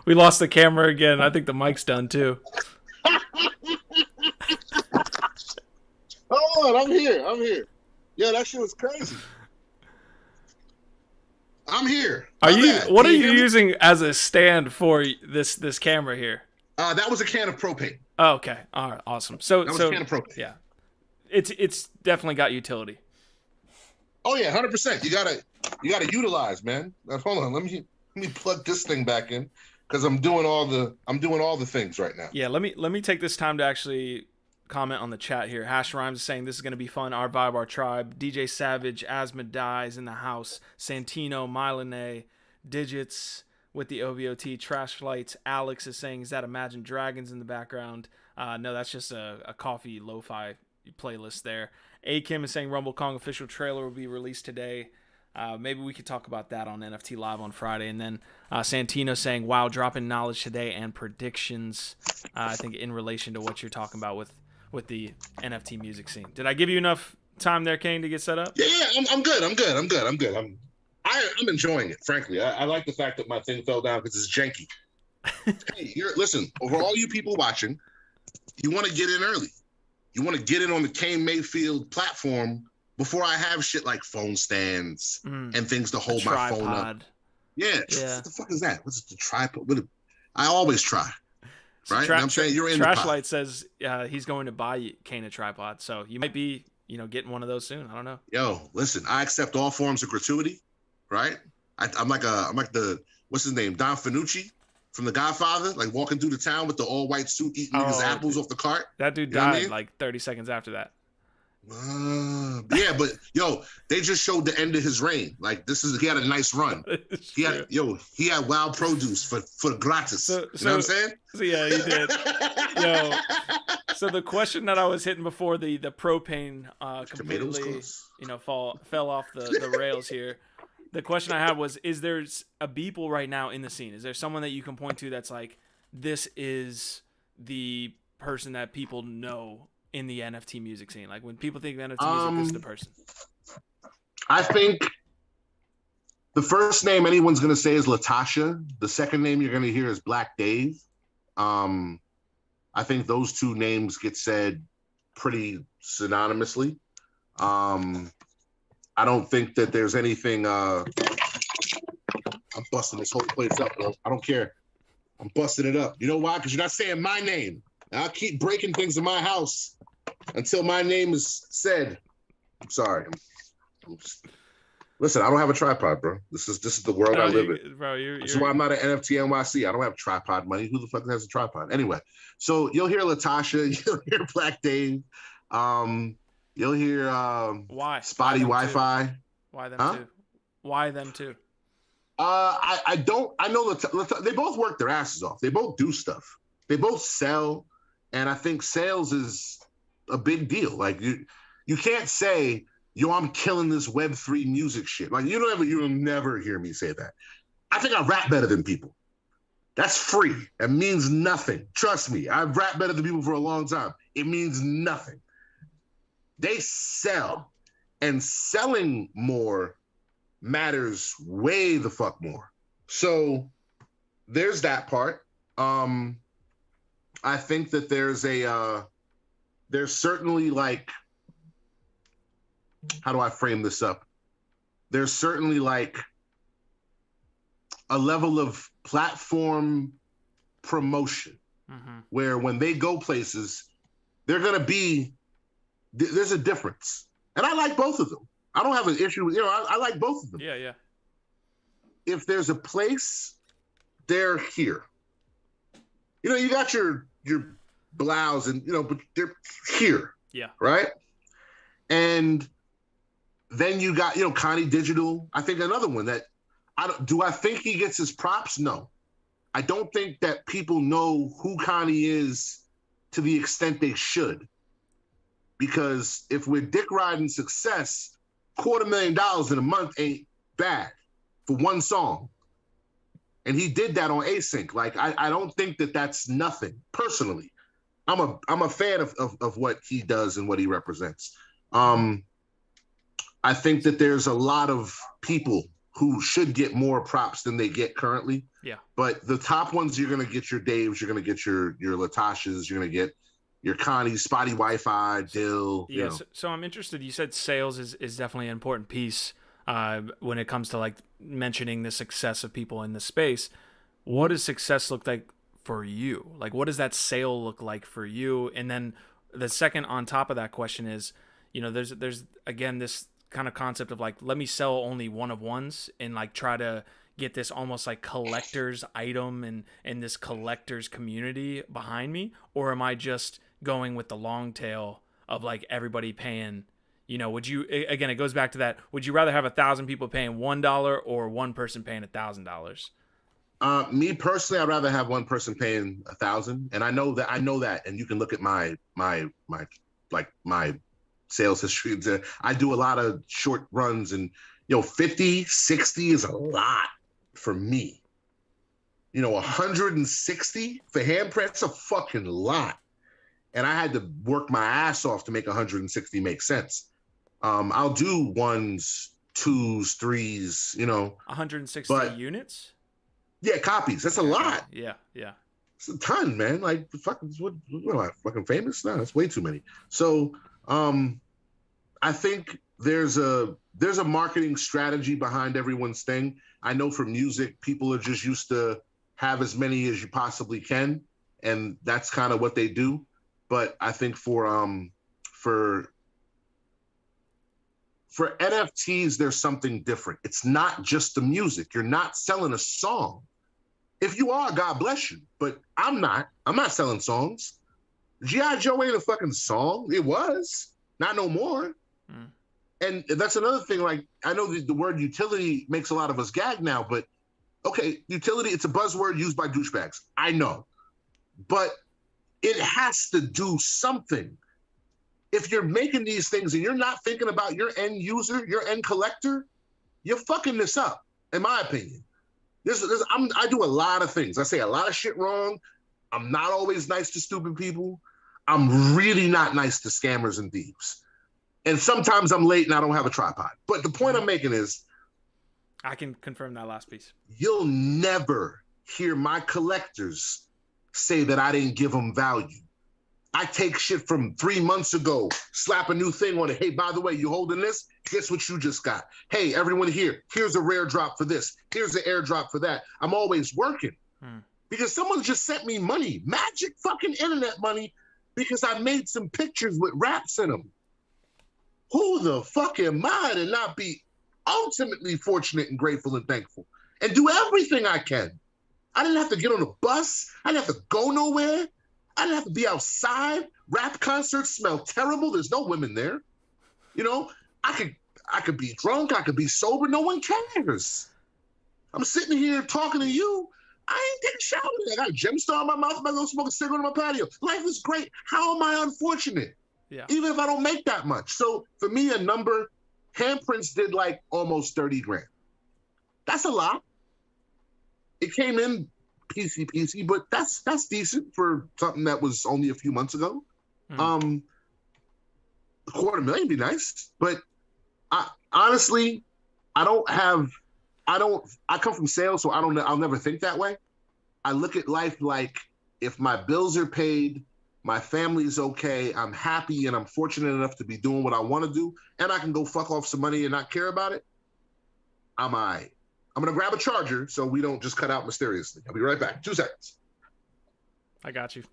We lost the camera again. I think the mic's done too. Hold on, I'm here. Yeah, that shit was crazy. I'm here. What are you using as a stand for this camera here? That was a can of propane. Oh, okay. All right. Awesome. So that was a can of propane. Yeah, it's definitely got utility. Oh yeah, 100%. You gotta utilize, man. Hold on, let me plug this thing back in because I'm doing all the things right now. Yeah, let me take this time to actually comment on the chat here. Hash Rhymes is saying this is going to be fun. Our vibe, our tribe. DJ Savage, Asma Dies in the house. Santino, Mylene, Digits with the OVOT. Trash Lights. Alex is saying, is that Imagine Dragons in the background? No, that's just a coffee lo-fi playlist there. A-Kim is saying Rumble Kong official trailer will be released today. Maybe we could talk about that on NFT Live on Friday. And then Santino saying, wow, dropping knowledge today and predictions, I think in relation to what you're talking about with the NFT music scene. Did I give you enough time there, Kane, to get set up? Yeah, I'm good. I'm enjoying it, frankly. I like the fact that my thing fell down because it's janky. Hey, listen, over all you people watching, you want to get in early. You want to get in on the Kane Mayfield platform before I have shit like phone stands and things to hold my phone up. Yeah. What the fuck is that? What's the tripod? I always try. Right? I'm saying you're in the Trash Light says he's going to buy Kane a tripod. So you might be, getting one of those soon. I don't know. Yo, listen, I accept all forms of gratuity, right? I'm like the, what's his name? Don Fanucci from The Godfather, like walking through the town with the all white suit, eating niggas apples off the cart. That dude died like 30 seconds after that. Yeah, but yo, they just showed the end of his reign. Like he had a nice run. He had wild produce for gratis. You know what I'm saying? Yeah, he did. Yo, so the question that I was hitting before the propane completely, fell off the rails here. The question I had was, is there a Beeple right now in the scene? Is there someone that you can point to that's like, this is the person that people know in the NFT music scene? Like when people think of NFT music, this is the person. I think the first name anyone's going to say is Latasha. The second name you're going to hear is Black Dave. I think those two names get said pretty synonymously. I don't think that there's anything. I'm busting this whole place up, bro. I don't care. I'm busting it up. You know why? Because you're not saying my name. I'll keep breaking things in my house until my name is said. I'm sorry. Listen, I don't have a tripod, bro. This is the world I live in. Bro, that's why I'm not an NFT NYC. I don't have tripod money. Who the fuck has a tripod? Anyway, so you'll hear Latasha. You'll hear Black Dave. You'll hear why Spotty Wi-Fi. Why them too? Why them too? I know they both work their asses off. They both do stuff. They both sell, and I think sales is a big deal. Like you can't say, yo, I'm killing this Web3 music shit. Like you'll never hear me say that. I think I rap better than people. That's free. It means nothing. Trust me, I've rapped better than people for a long time. It means nothing. They sell, and selling more matters way the fuck more. So there's that part. I think that there's certainly like, how do I frame this up? There's certainly like a level of platform promotion where when they go places, they're going to be, there's a difference. And I like both of them. I don't have an issue with, I like both of them. Yeah. If there's a place, they're here. You got your blouse and, but they're here. Yeah. Right? And then you got, Connie Digital. I think another one that Do I think he gets his props? No. I don't think that people know who Kanye is to the extent they should. Because if we're dick riding success, $250,000 in a month ain't bad for one song. And he did that on Async. Like, I don't think that that's nothing, personally. I'm a fan of what he does and what he represents. I think that there's a lot of people who should get more props than they get currently. Yeah. But the top ones, you're going to get your Daves, you're going to get your Latashas, you're going to get your Connie, Spotty Wi-Fi, Dill. Yeah, you know. so I'm interested. You said sales is definitely an important piece when it comes to like mentioning the success of people in the space. What does success look like for you? Like, what does that sale look like for you? And then the second on top of that question is, you know, there's again this kind of concept of like, let me sell only one of ones and like try to get this almost like collector's item and this collector's community behind me, or am I just going with the long tail of like everybody paying? You know, would you, again, it goes back to that, would you rather have 1,000 people paying $1 or one person paying $1,000? Me personally, I'd rather have one person paying 1,000, and I know that, and you can look at my sales history. I do a lot of short runs, and 50, 60 is a lot for me. 160 for handprints, a fucking lot, and I had to work my ass off to make 160 make sense. I'll do ones, twos, threes, 160 units. Yeah, copies. That's a lot. Yeah. It's a ton, man. Like, fucking, what am I, fucking famous? No, that's way too many. So, I think there's a marketing strategy behind everyone's thing. I know for music, people are just used to have as many as you possibly can, and that's kind of what they do. But I think for NFTs, there's something different. It's not just the music. You're not selling a song. If you are, God bless you. But I'm not. I'm not selling songs. G.I. Joe ain't a fucking song. It was. Not no more. And that's another thing. Like, I know the word utility makes a lot of us gag now, but okay, utility, it's a buzzword used by douchebags. I know. But it has to do something. If you're making these things and you're not thinking about your end user, your end collector, you're fucking this up, in my opinion. I do a lot of things. I say a lot of shit wrong. I'm not always nice to stupid people. I'm really not nice to scammers and thieves. And sometimes I'm late and I don't have a tripod. But the point I'm making is, I can confirm that last piece. You'll never hear my collectors say that I didn't give them value. I take shit from 3 months ago, slap a new thing on it. Hey, by the way, you holding this? Guess what you just got? Hey, everyone here, here's a rare drop for this. Here's an airdrop for that. I'm always working because someone just sent me money, magic fucking internet money, because I made some pictures with raps in them. Who the fuck am I to not be ultimately fortunate and grateful and thankful and do everything I can? I didn't have to get on a bus. I didn't have to go nowhere. I didn't have to be outside. Rap concerts smell terrible. There's no women there. I could be drunk. I could be sober. No one cares. I'm sitting here talking to you. I ain't taking a shower. I got a gemstone in my mouth. I'm about to go smoke a cigarette on my patio. Life is great. How am I unfortunate? Yeah. Even if I don't make that much. So for me, handprints did like almost 30 grand. That's a lot. It came in PC, but that's decent for something that was only a few months ago. $250,000 would be nice, but honestly, I come from sales, so I'll never think that way. I look at life like, if my bills are paid, my family's okay, I'm happy, and I'm fortunate enough to be doing what I want to do, and I can go fuck off some money and not care about it, I'm all right. I'm going to grab a charger so we don't just cut out mysteriously. I'll be right back. 2 seconds. I got you.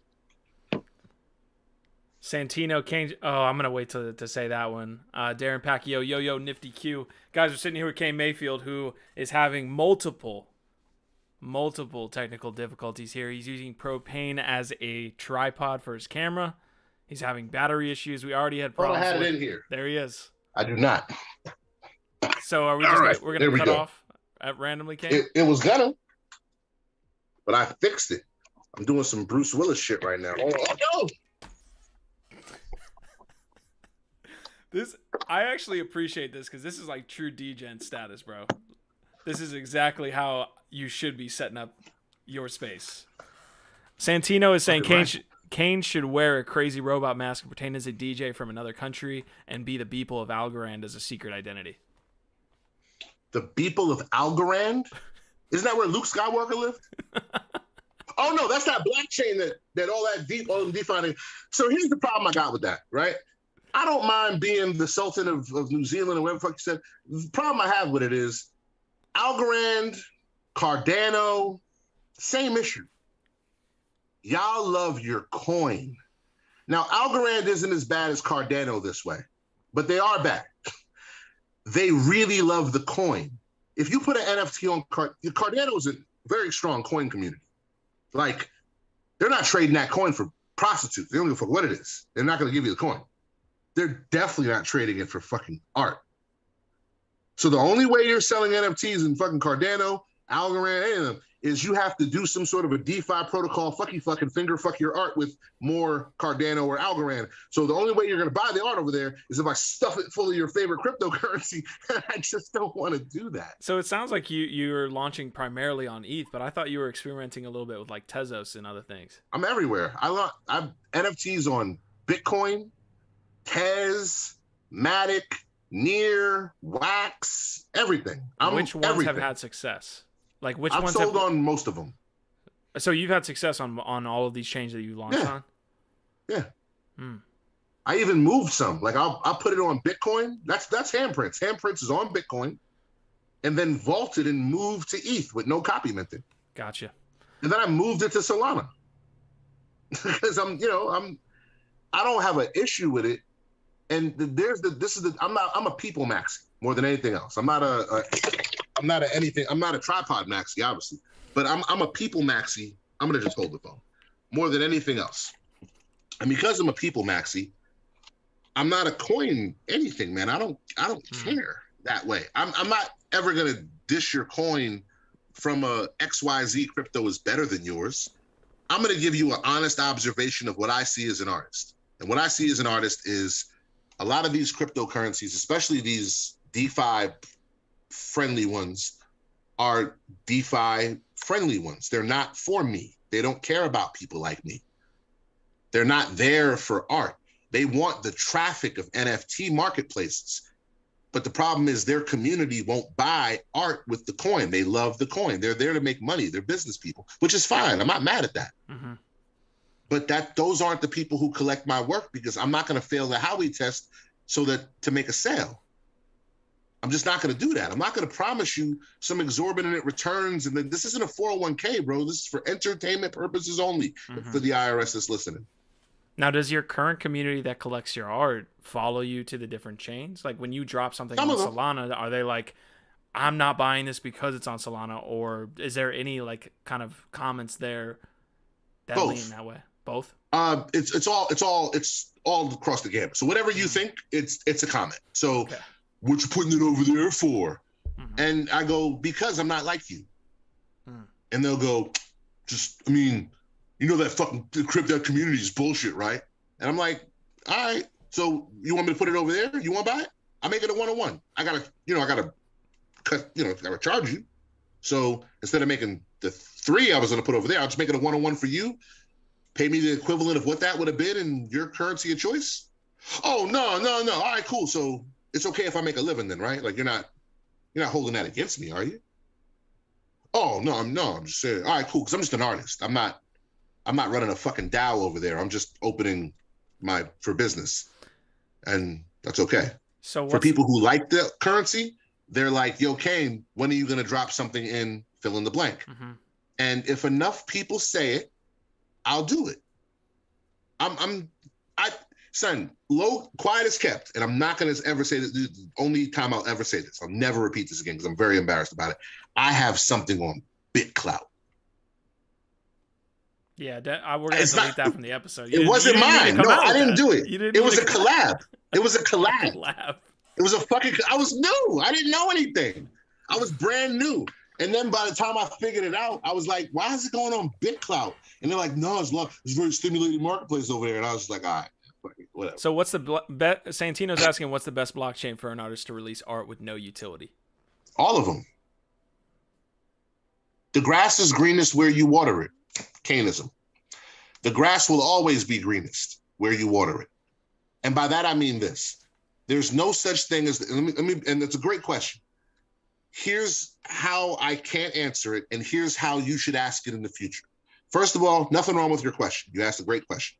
Santino, Kane. Oh, I'm going to wait to say that one. Darren Pacquiao, Yo, Nifty Q. Guys, we're sitting here with Kane Mayfield, who is having multiple technical difficulties here. He's using propane as a tripod for his camera. He's having battery issues. We already had problems. I had it in here. There he is. I do not. So are we just we're going to cut off? randomly came? It was gonna, but I fixed it. I'm doing some Bruce Willis shit right now. Oh no! I actually appreciate this because this is like true degen status, bro. This is exactly how you should be setting up your space. Santino is saying Kane should wear a crazy robot mask and pretend as a DJ from another country and be the Beeple of Algorand as a secret identity. The Beeple of Algorand? Isn't that where Luke Skywalker lived? Oh no, that's that blockchain that all them DeFi. So here's the problem I got with that, right? I don't mind being the Sultan of New Zealand or whatever the fuck you said. The problem I have with it is Algorand, Cardano, same issue. Y'all love your coin. Now, Algorand isn't as bad as Cardano this way, but they are bad. They really love the coin. If you put an NFT on Cardano is a very strong coin community. Like, they're not trading that coin for prostitutes. They don't give a fuck what it is. They're not going to give you the coin. They're definitely not trading it for fucking art. So the only way you're selling NFTs in fucking Cardano, Algorand, any of them, is you have to do some sort of a DeFi protocol, fucking finger fuck your art with more Cardano or Algorand. So the only way you're going to buy the art over there is if I stuff it full of your favorite cryptocurrency. I just don't want to do that. So it sounds like you're launching primarily on ETH, but I thought you were experimenting a little bit with like Tezos and other things. I'm everywhere. I've NFTs on Bitcoin, Tez, Matic, Near, Wax, everything. Which ones have had success? Like which ones sold on most of them. So you've had success on all of these chains that you launched on? Yeah. I even moved some. Like I'll put it on Bitcoin. That's handprints. Handprints is on Bitcoin, and then vaulted and moved to ETH with no copy minted. Gotcha. And then I moved it to Solana because I don't have an issue with it. And I'm a people maxi more than anything else. I'm not a tripod maxi, obviously, but I'm a people maxi. I'm gonna just hold the phone more than anything else. And because I'm a people maxi, I'm not a coin anything, man. I don't care that way. I'm not ever gonna dish your coin from a XYZ crypto is better than yours. I'm gonna give you an honest observation of what I see as an artist. And what I see as an artist is a lot of these cryptocurrencies, especially these DeFi friendly ones, are DeFi friendly ones. They're not for me. They don't care about people like me. They're not there for art. They want the traffic of NFT marketplaces. But the problem is their community won't buy art with the coin. They love the coin. They're there to make money. They're business people, which is fine. I'm not mad at that. Mm-hmm. But those aren't the people who collect my work, because I'm not going to fail the Howey test to make a sale. I'm just not going to do that. I'm not going to promise you some exorbitant returns. And then this isn't a 401k, bro. This is for entertainment purposes only, for the IRS that's listening. Now, does your current community that collects your art follow you to the different chains? Like when you drop something on Solana, are they like, I'm not buying this because it's on Solana? Or is there any like kind of comments there that lean that way? Both? It's all across the gamut. So whatever you think, it's a comment. So what you putting it over there for? And I go, because I'm not like you. And they'll go, that fucking crypto community is bullshit, right? And I'm like, all right, so you want me to put it over there? You want to buy it? I make it a 1-on-1. I gotta charge you. So instead of making the 3 I was gonna put over there, I'll just make it a 1-on-1 for you. Pay me the equivalent of what that would have been in your currency of choice. Oh, no. All right, cool. So it's okay if I make a living then, right? Like you're not holding that against me, are you? Oh, no, I'm just saying, all right, cool. Cause I'm just an artist. I'm not running a fucking DAO over there. I'm just opening for business, and that's okay. So for people who like the currency, they're like, yo, Kane, when are you going to drop something in fill in the blank? And if enough people say it, I'll do it. Quiet as kept, and I'm not going to ever say this. The only time I'll ever say this, I'll never repeat this again because I'm very embarrassed about it. I have something on BitClout. Yeah, we're going to delete that from the episode. It wasn't mine. No, I didn't do it. It was a collab. It was a collab. It was a fucking. I was new. I didn't know anything. I was brand new. And then by the time I figured it out, I was like, why is it going on BitClout? And they're like, no, it's a very stimulating marketplace over there. And I was like, all right, whatever. So what's Santino's asking, what's the best blockchain for an artist to release art with no utility? All of them. The grass is greenest where you water it. Kaneism. The grass will always be greenest where you water it. And by that, I mean this. There's no such thing as, and it's a great question. Here's how I can't answer it, and here's how you should ask it in the future. First of all, nothing wrong with your question. You asked a great question.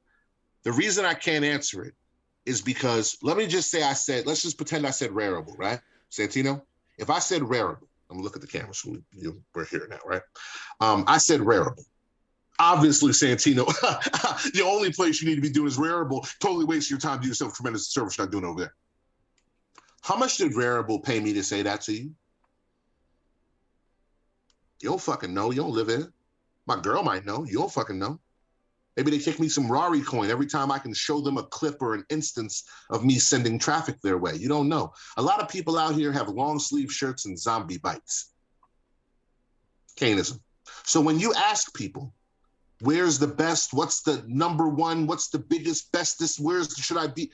The reason I can't answer it is because, let me just say let's just pretend I said Rarible, right? Santino? If I said Rarible, I'm gonna look at the camera, so we're here now, right? I said Rarible. Obviously, Santino, the only place you need to be doing is Rarible. Totally wasting your time to do yourself a tremendous service not doing over there. How much did Rarible pay me to say that to you? You don't fucking know. You don't live in it. My girl might know. You don't fucking know. Maybe they kick me some Rari coin every time I can show them a clip or an instance of me sending traffic their way. You don't know. A lot of people out here have long sleeve shirts and zombie bites. Kaneism. So when you ask people, where's the best? What's the number one? What's the biggest, bestest? Should I be?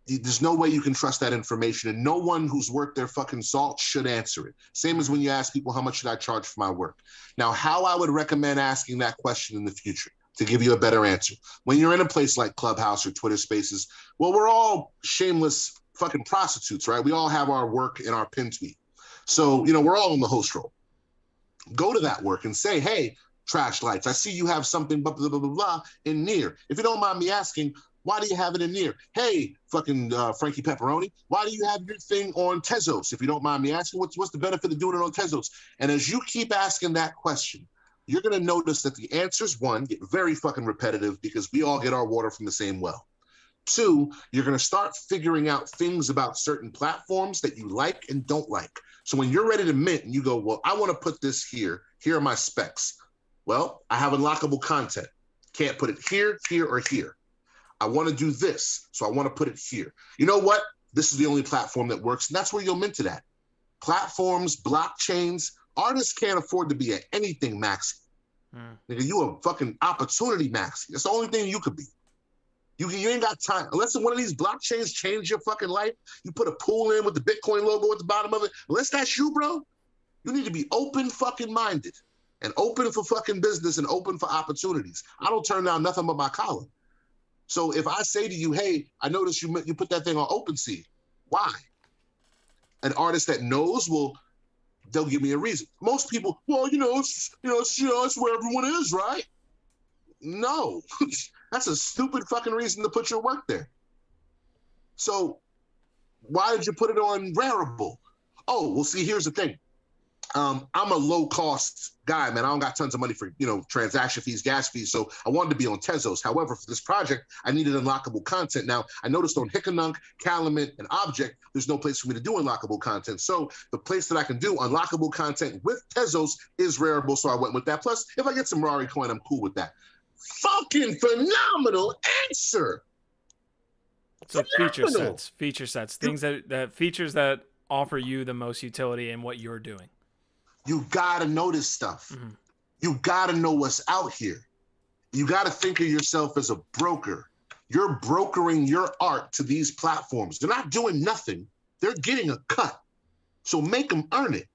There's no way you can trust that information, and no one who's worth their fucking salt should answer it. Same as when you ask people, how much should I charge for my work? Now, how I would recommend asking that question in the future to give you a better answer. When you're in a place like Clubhouse or Twitter Spaces, well, we're all shameless fucking prostitutes, right? We all have our work in our pin tweet. So, we're all on the host role. Go to that work and say, hey, Trash Lights, I see you have something blah, blah, blah, blah, blah in Near. If you don't mind me asking, why do you have it in Near? Hey, fucking Frankie Pepperoni, why do you have your thing on Tezos? If you don't mind me asking, what's the benefit of doing it on Tezos? And as you keep asking that question, you're going to notice that the answers, one, get very fucking repetitive because we all get our water from the same well. Two, you're going to start figuring out things about certain platforms that you like and don't like. So when you're ready to mint and you go, well, I want to put this here. Here are my specs. Well, I have unlockable content. Can't put it here, here, or here. I want to do this, so I want to put it here. You know what? This is the only platform that works, and that's where you'll mint it at. Platforms, blockchains, artists can't afford to be at anything maxi. Nigga, you a fucking opportunity maxi. That's the only thing you could be. You ain't got time. Unless one of these blockchains change your fucking life, you put a pool in with the Bitcoin logo at the bottom of it. Unless that's you, bro, you need to be open fucking minded and open for fucking business and open for opportunities. I don't turn down nothing but my collar. So if I say to you, hey, I noticed you put that thing on OpenSea. Why? An artist that knows they'll give me a reason. Most people, well, it's where everyone is, right? No, that's a stupid fucking reason to put your work there. So why did you put it on Rarible? Oh, well, see, here's the thing. I'm a low cost guy, man. I don't got tons of money for, transaction fees, gas fees. So I wanted to be on Tezos. However, for this project, I needed unlockable content. Now, I noticed on Hickanunk, Calumet, and Object, there's no place for me to do unlockable content. So the place that I can do unlockable content with Tezos is Rarible. So I went with that. Plus, if I get some Rari coin, I'm cool with that. Fucking phenomenal answer. So feature sets, things that features that offer you the most utility in what you're doing. You gotta notice stuff. Mm-hmm. You gotta know what's out here. You gotta think of yourself as a broker. You're brokering your art to these platforms. They're not doing nothing. They're getting a cut. So make them earn it.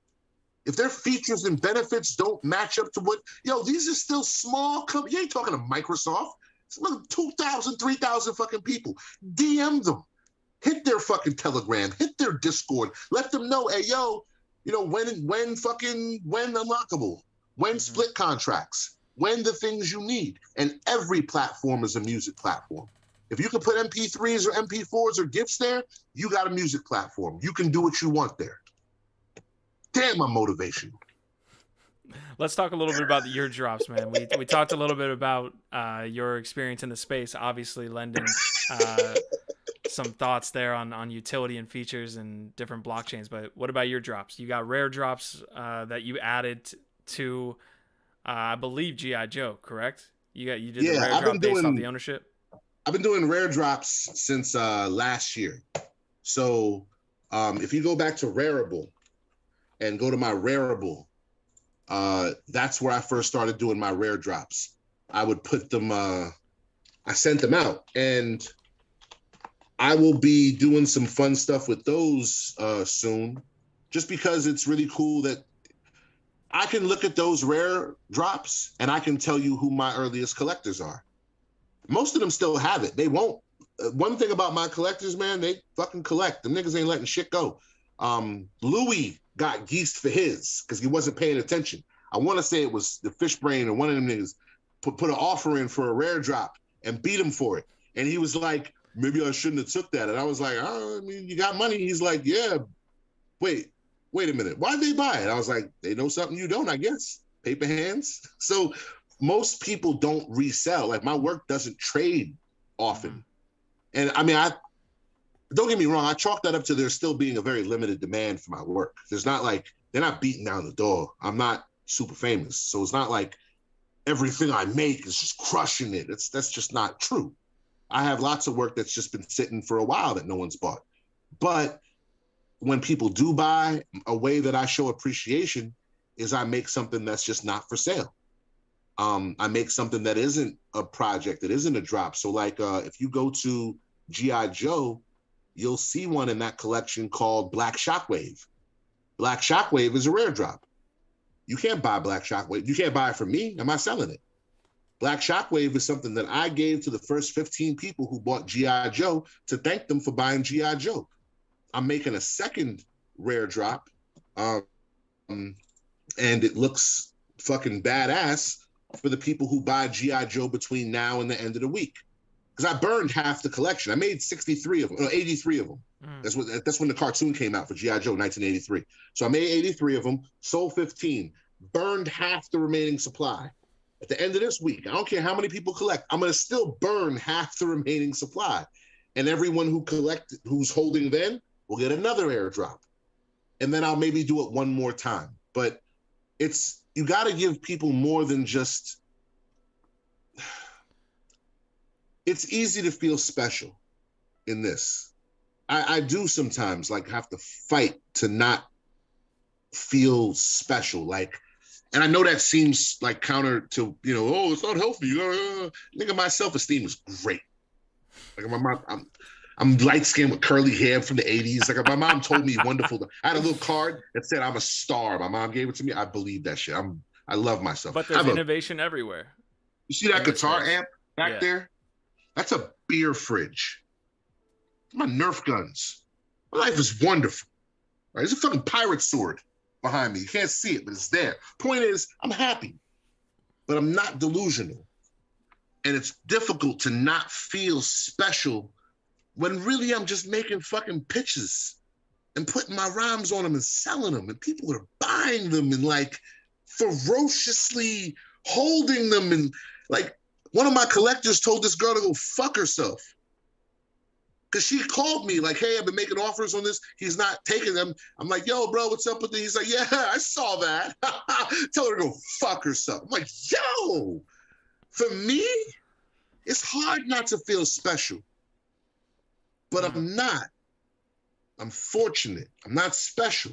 If their features and benefits don't match up to these are still small companies. You ain't talking to Microsoft. It's 2,000, 3,000 fucking people. DM them. Hit their fucking Telegram. Hit their Discord. Let them know, hey, yo, when unlockable, when split contracts, when the things you need. And every platform is a music platform. If you can put MP3s or MP4s or GIFs there, you got a music platform. You can do what you want there. Damn, I'm motivational. Let's talk a little bit about your drops, man. We talked a little bit about your experience in the space, obviously lending some thoughts there on utility and features and different blockchains. But what about your drops? You got rare drops that you added to, I believe, G.I. Joe, correct? You did the rare drop based off the ownership? I've been doing rare drops since last year. So if you go back to Rarible, and go to my Rareable, that's where I first started doing my rare drops. I would put them, I sent them out, and I will be doing some fun stuff with those soon, just because it's really cool that I can look at those rare drops and I can tell you who my earliest collectors are. Most of them still have it. They won't. One thing about my collectors, man, they fucking collect. The niggas ain't letting shit go. Louis got geesed for his because he wasn't paying attention. I want to say it was the Fish Brain or one of them niggas put an offer in for a rare drop and beat him for it. And he was like, maybe I shouldn't have took that. And I was like, oh, I mean, you got money. He's like, yeah, wait a minute. Why'd they buy it? I was like, they know something you don't, I guess. Paper hands. So most people don't resell. Like, my work doesn't trade often. And I mean, don't get me wrong, I chalk that up to there still being a very limited demand for my work. There's not like, they're not beating down the door. I'm not super famous. So it's not like everything I make is just crushing it. That's just not true. I have lots of work that's just been sitting for a while that no one's bought. But when people do buy, a way that I show appreciation is I make something that's just not for sale. I make something that isn't a project, that isn't a drop. So like if you go to G.I. Joe, you'll see one in that collection called Black Shockwave. Black Shockwave is a rare drop. You can't buy Black Shockwave. You can't buy it from me. I'm not selling it. Black Shockwave is something that I gave to the first 15 people who bought G.I. Joe to thank them for buying G.I. Joe. I'm making a second rare drop, and it looks fucking badass for the people who buy G.I. Joe between now and the end of the week. Because I burned half the collection. I made 63 of them, 83 of them. That's when the cartoon came out for G.I. Joe, 1983. So I made 83 of them, sold 15, burned half the remaining supply. At the end of this week, I don't care how many people collect, I'm going to still burn half the remaining supply. And everyone who collected, who's holding then, will get another airdrop. And then I'll maybe do it one more time. But you got to give people more than just, it's easy to feel special in this. I do sometimes like have to fight to not feel special. Like, and I know that seems like counter to, oh, it's not healthy. Nigga, my self-esteem is great. Like I'm light-skinned with curly hair from the 80s. Like my mom told me wonderful. I had a little card that said I'm a star. My mom gave it to me. I believe that shit. I love myself. But there's innovation everywhere. You see that guitar amp back there? That's a beer fridge. My Nerf guns. My life is wonderful. Right? There's a fucking pirate sword behind me. You can't see it, but it's there. Point is, I'm happy, but I'm not delusional. And it's difficult to not feel special when really I'm just making fucking pitches and putting my rhymes on them and selling them, and people are buying them and like ferociously holding them. And like one of my collectors told this girl to go fuck herself because she called me like, hey, I've been making offers on this. He's not taking them. I'm like, yo, bro, what's up with this? He's like, yeah, I saw that. Tell her to go fuck herself. I'm like, yo, for me, it's hard not to feel special. But I'm not. I'm fortunate. I'm not special,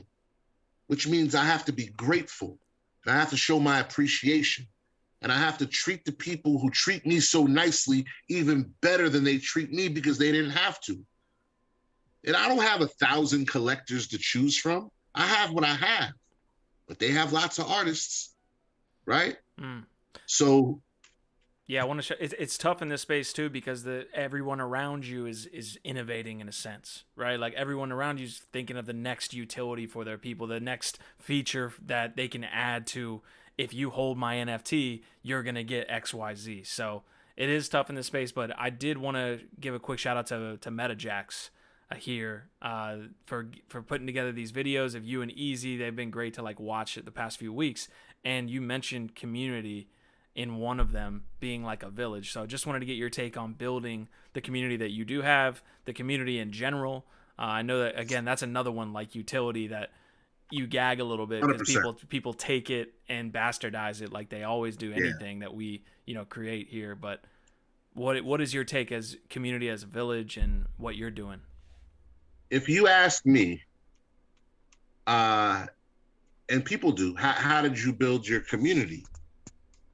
which means I have to be grateful. And I have to show my appreciation. And I have to treat the people who treat me so nicely even better than they treat me because they didn't have to. And I don't have 1,000 collectors to choose from. I have what I have. But they have lots of artists, right? So... yeah, I want to show. It's tough in this space too because everyone around you is innovating in a sense, right? Like everyone around you is thinking of the next utility for their people, the next feature that they can add to. If you hold my NFT, you're gonna get X, Y, Z. So it is tough in this space, but I did want to give a quick shout out to MetaJax here for putting together these videos of you and Easy. They've been great to like watch it the past few weeks, and you mentioned community in one of them being like a village. So just wanted to get your take on building the community that you do have, the community in general. I know that, again, that's another one like utility that you gag a little bit because people take it and bastardize it like they always do anything that we, create here. But what is your take as community, as a village, and what you're doing? If you ask me, and people do. How did you build your community?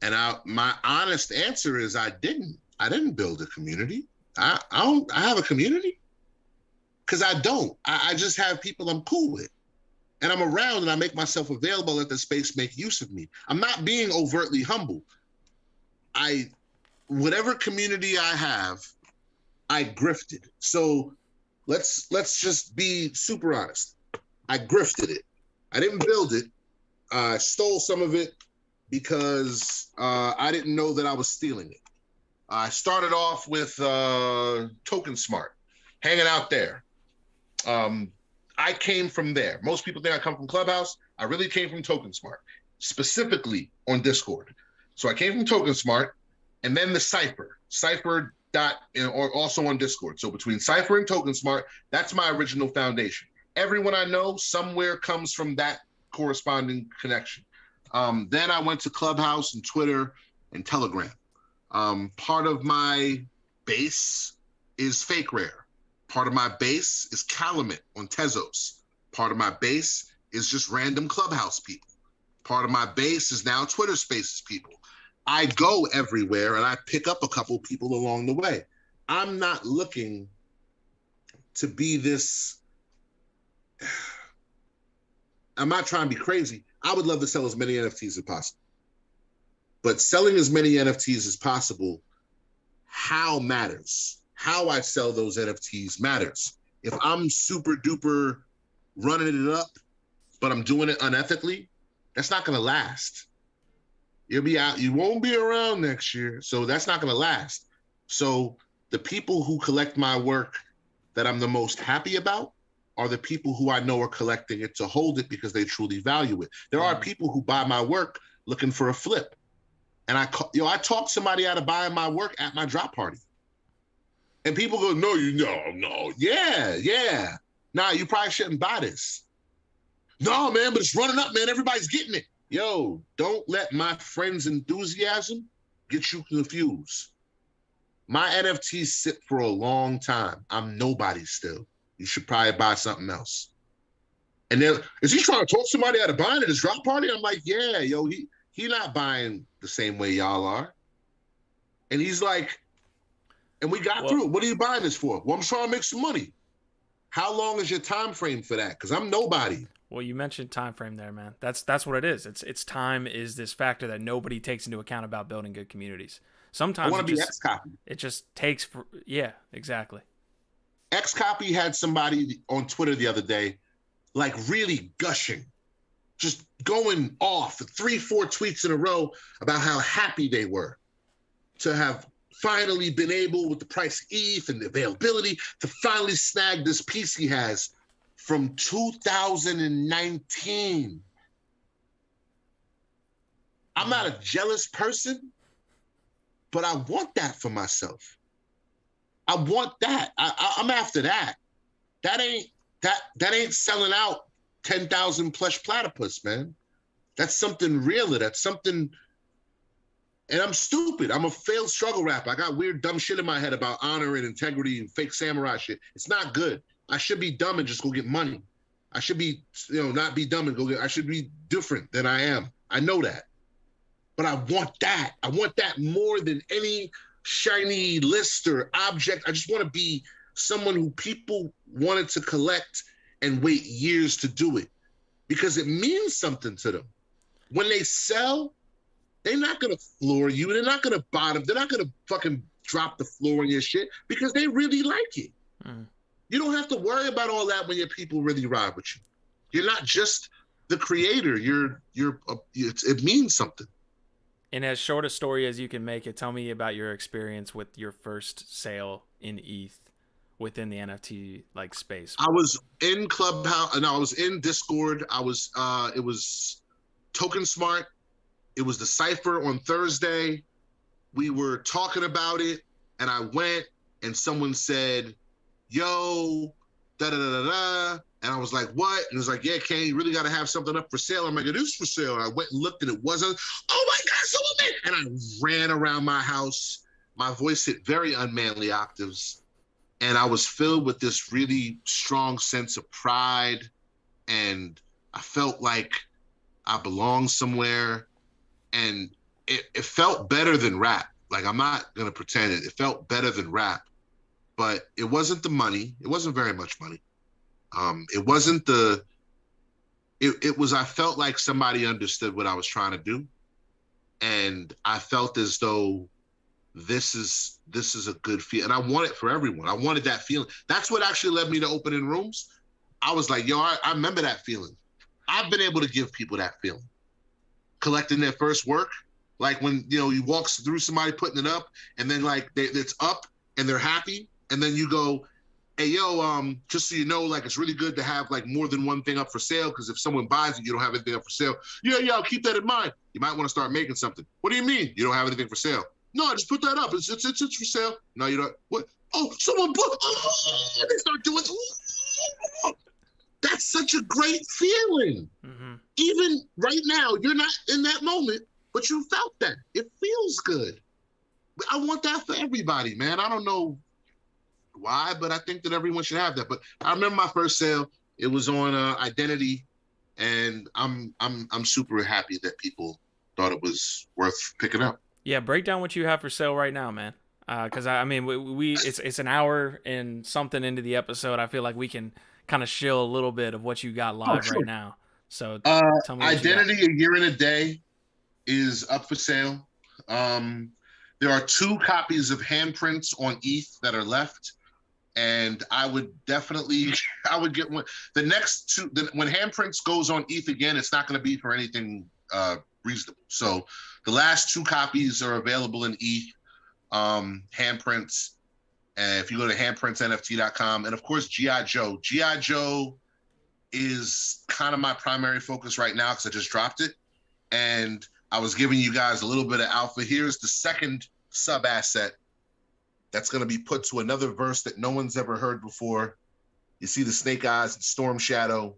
And my honest answer is I didn't. I didn't build a community. I have a community because I don't. I just have people I'm cool with. And I'm around and I make myself available, let the space make use of me. I'm not being overtly humble. Whatever community I have, I grifted. So let's just be super honest. I grifted it. I didn't build it. I stole some of it because I didn't know that I was stealing it. I started off with Token Smart, hanging out there. I came from there. Most people think I come from Clubhouse. I really came from Token Smart, specifically on Discord. So I came from Token Smart, and then the Cypher or also on Discord. So between Cypher and Token Smart, that's my original foundation. Everyone I know somewhere comes from that corresponding connection. Then I went to Clubhouse and Twitter and Telegram. Part of my base is Fake Rare. Part of my base is Calumet on Tezos. Part of my base is just random Clubhouse people. Part of my base is now Twitter Spaces people. I go everywhere and I pick up a couple people along the way. I'm not looking to be this. I'm not trying to be crazy. I would love to sell as many NFTs as possible. But selling as many NFTs as possible, how matters. How I sell those NFTs matters. If I'm super duper running it up, but I'm doing it unethically, that's not going to last. You'll be out. You won't be around next year. So that's not going to last. So the people who collect my work that I'm the most happy about are the people who I know are collecting it to hold it because they truly value it. There are people who buy my work looking for a flip. And I talked somebody out of buying my work at my drop party. And people go, no, yeah. Nah, you probably shouldn't buy this. No, man, but it's running up, man. Everybody's getting it. Yo, don't let my friends' enthusiasm get you confused. My NFTs sit for a long time. I'm nobody still. You should probably buy something else. And then, is he trying to talk somebody out of buying at his drop party? I'm like, yeah, yo, he not buying the same way y'all are. And he's like, and we got through it. What are you buying this for? Well, I'm trying to make some money. How long is your time frame for that? Because I'm nobody. Well, you mentioned time frame there, man. That's what it is. It's time is this factor that nobody takes into account about building good communities. Sometimes I want to be X-Copy. It just takes yeah, exactly. X-Copy had somebody on Twitter the other day, like really gushing, just going off 3-4 tweets in a row about how happy they were to have finally been able, with the price of ETH and the availability, to finally snag this piece he has from 2019. I'm not a jealous person, but I want that for myself. I want that. I'm after that. That ain't selling out 10,000 plush platypus, man. That's something realer. That's something. And I'm stupid. I'm a failed struggle rapper. I got weird, dumb shit in my head about honor and integrity and fake samurai shit. It's not good. I should be dumb and just go get money. I should be, not be dumb and go get. I should be different than I am. I know that. But I want that. I want that more than any shiny list or object. I just want to be someone who people wanted to collect and wait years to do it because it means something to them. When they sell, they're not going to floor you. They're not going to bottom. They're not going to fucking drop the floor on your shit because they really like it. You don't have to worry about all that when your people really ride with you. You're not just the creator. It means something. In as short a story as you can make it, tell me about your experience with your first sale in ETH within the NFT space. I was in Clubhouse and I was in Discord. It was Token Smart. It was the Cypher on Thursday. We were talking about it and I went and someone said, yo, da-da-da-da-da. And I was like, what? And it was like, yeah, Kane, you really got to have something up for sale. I'm like, it is for sale. And I went and looked and it wasn't. Oh my God, someone made. And I ran around my house. My voice hit very unmanly octaves. And I was filled with this really strong sense of pride. And I felt like I belonged somewhere, and it felt better than rap. Like, I'm not gonna pretend it. It felt better than rap, but it wasn't the money. It wasn't very much money. It wasn't the. It was. I felt like somebody understood what I was trying to do, and I felt as though this is a good feel, and I want it for everyone. I wanted that feeling. That's what actually led me to opening rooms. I was like, yo, I remember that feeling. I've been able to give people that feeling. Collecting their first work, like when you walk through somebody putting it up, and then like it's up and they're happy, and then you go, hey yo, just so you know, like it's really good to have like more than one thing up for sale, because if someone buys it, you don't have anything up for sale. Yeah, I'll keep that in mind. You might want to start making something. What do you mean you don't have anything for sale? No, I just put that up. It's for sale. No, you don't. What? Oh, someone put. Oh, they start doing. Oh, that's such a great feeling. Mm-hmm. Even right now, you're not in that moment, but you felt that. It feels good. I want that for everybody, man. I don't know why, but I think that everyone should have that. But I remember my first sale. It was on Identity, and I'm super happy that people thought it was worth picking up. Yeah, break down what you have for sale right now, man. Because I mean, it's an hour and something into the episode. I feel like we can kind of shill a little bit of what you got live right now. So tell me what Identity, you got. A Year and a Day is up for sale. There are 2 copies of Handprints on ETH that are left, and I would get one. The next 2, when Handprints goes on ETH again, it's not going to be for anything reasonable. So the last 2 copies are available in ETH, Handprints. And if you go to handprintsnft.com, and of course G.I. Joe. G.I. Joe is kind of my primary focus right now because I just dropped it, and I was giving you guys a little bit of alpha. Here's the second sub asset that's going to be put to another verse that no one's ever heard before. You see the Snake Eyes and Storm Shadow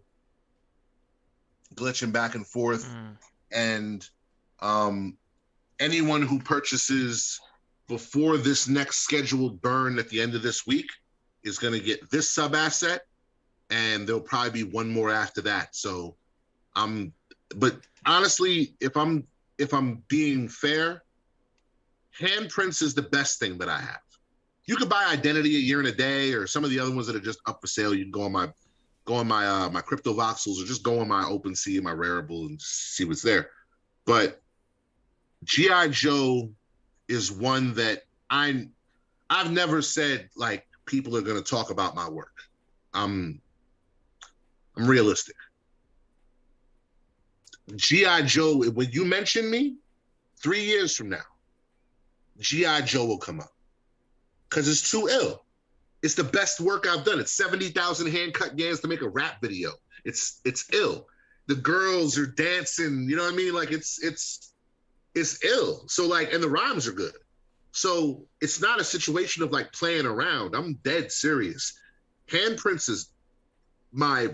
glitching back and forth. And anyone who purchases before this next scheduled burn at the end of this week is going to get this sub asset, and there'll probably be one more after that. So but honestly, if I'm being fair, Handprints is the best thing that I have. You could buy Identity, A Year and a Day, or some of the other ones that are just up for sale. You can go on my crypto voxels, or just go on my OpenSea and my Rarible and see what's there. But G.I. Joe is one that I've never said like people are going to talk about my work. I'm realistic. G.I. Joe, when you mention me 3 years from now, G.I. Joe will come up because it's too ill. It's the best work I've done. It's 70,000 hand cut yams to make a rap video. It's ill. The girls are dancing, you know what I mean? Like it's ill. So like, and the rhymes are good. So it's not a situation of like playing around. I'm dead serious. Handprints is my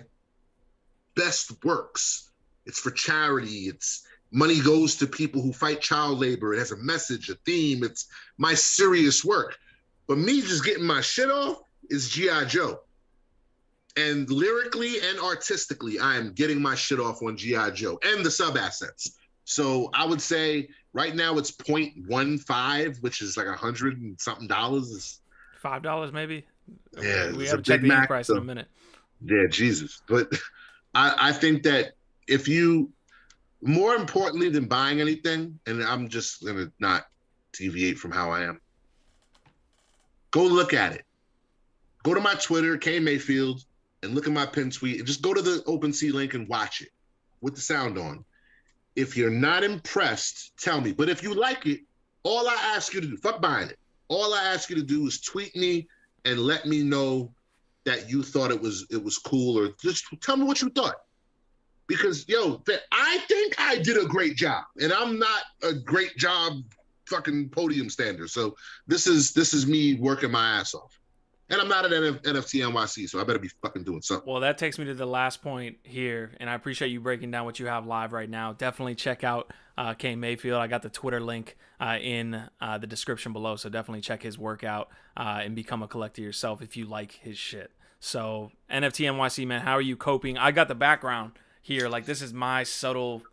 best works. It's for charity. It's money goes to people who fight child labor. It has a message, a theme. It's my serious work. But me just getting my shit off is G.I. Joe. And lyrically and artistically, I am getting my shit off on G.I. Joe and the sub assets. So I would say right now it's 0.15, which is like $100 and something. $5 maybe. Yeah, we have to check the ETH price in a minute. Yeah, Jesus. But I think that if you, more importantly than buying anything, and I'm just gonna not deviate from how I am, go look at it. Go to my Twitter, Kane Mayfield, and look at my pin tweet, and just go to the OpenSea link and watch it with the sound on. If you're not impressed, tell me. But if you like it, all I ask you to do, fuck buying it. All I ask you to do is tweet me and let me know that you thought it was cool, or just tell me what you thought. Because I think I did a great job, and I'm not a great job fucking podium stander. So this is me working my ass off. And I'm not at NFT NYC, so I better be fucking doing something. Well, that takes me to the last point here, and I appreciate you breaking down what you have live right now. Definitely check out Kane Mayfield. I got the Twitter link in the description below, so definitely check his work out and become a collector yourself if you like his shit. So NFT NYC, man, how are you coping? I got the background here. Like, this is my subtle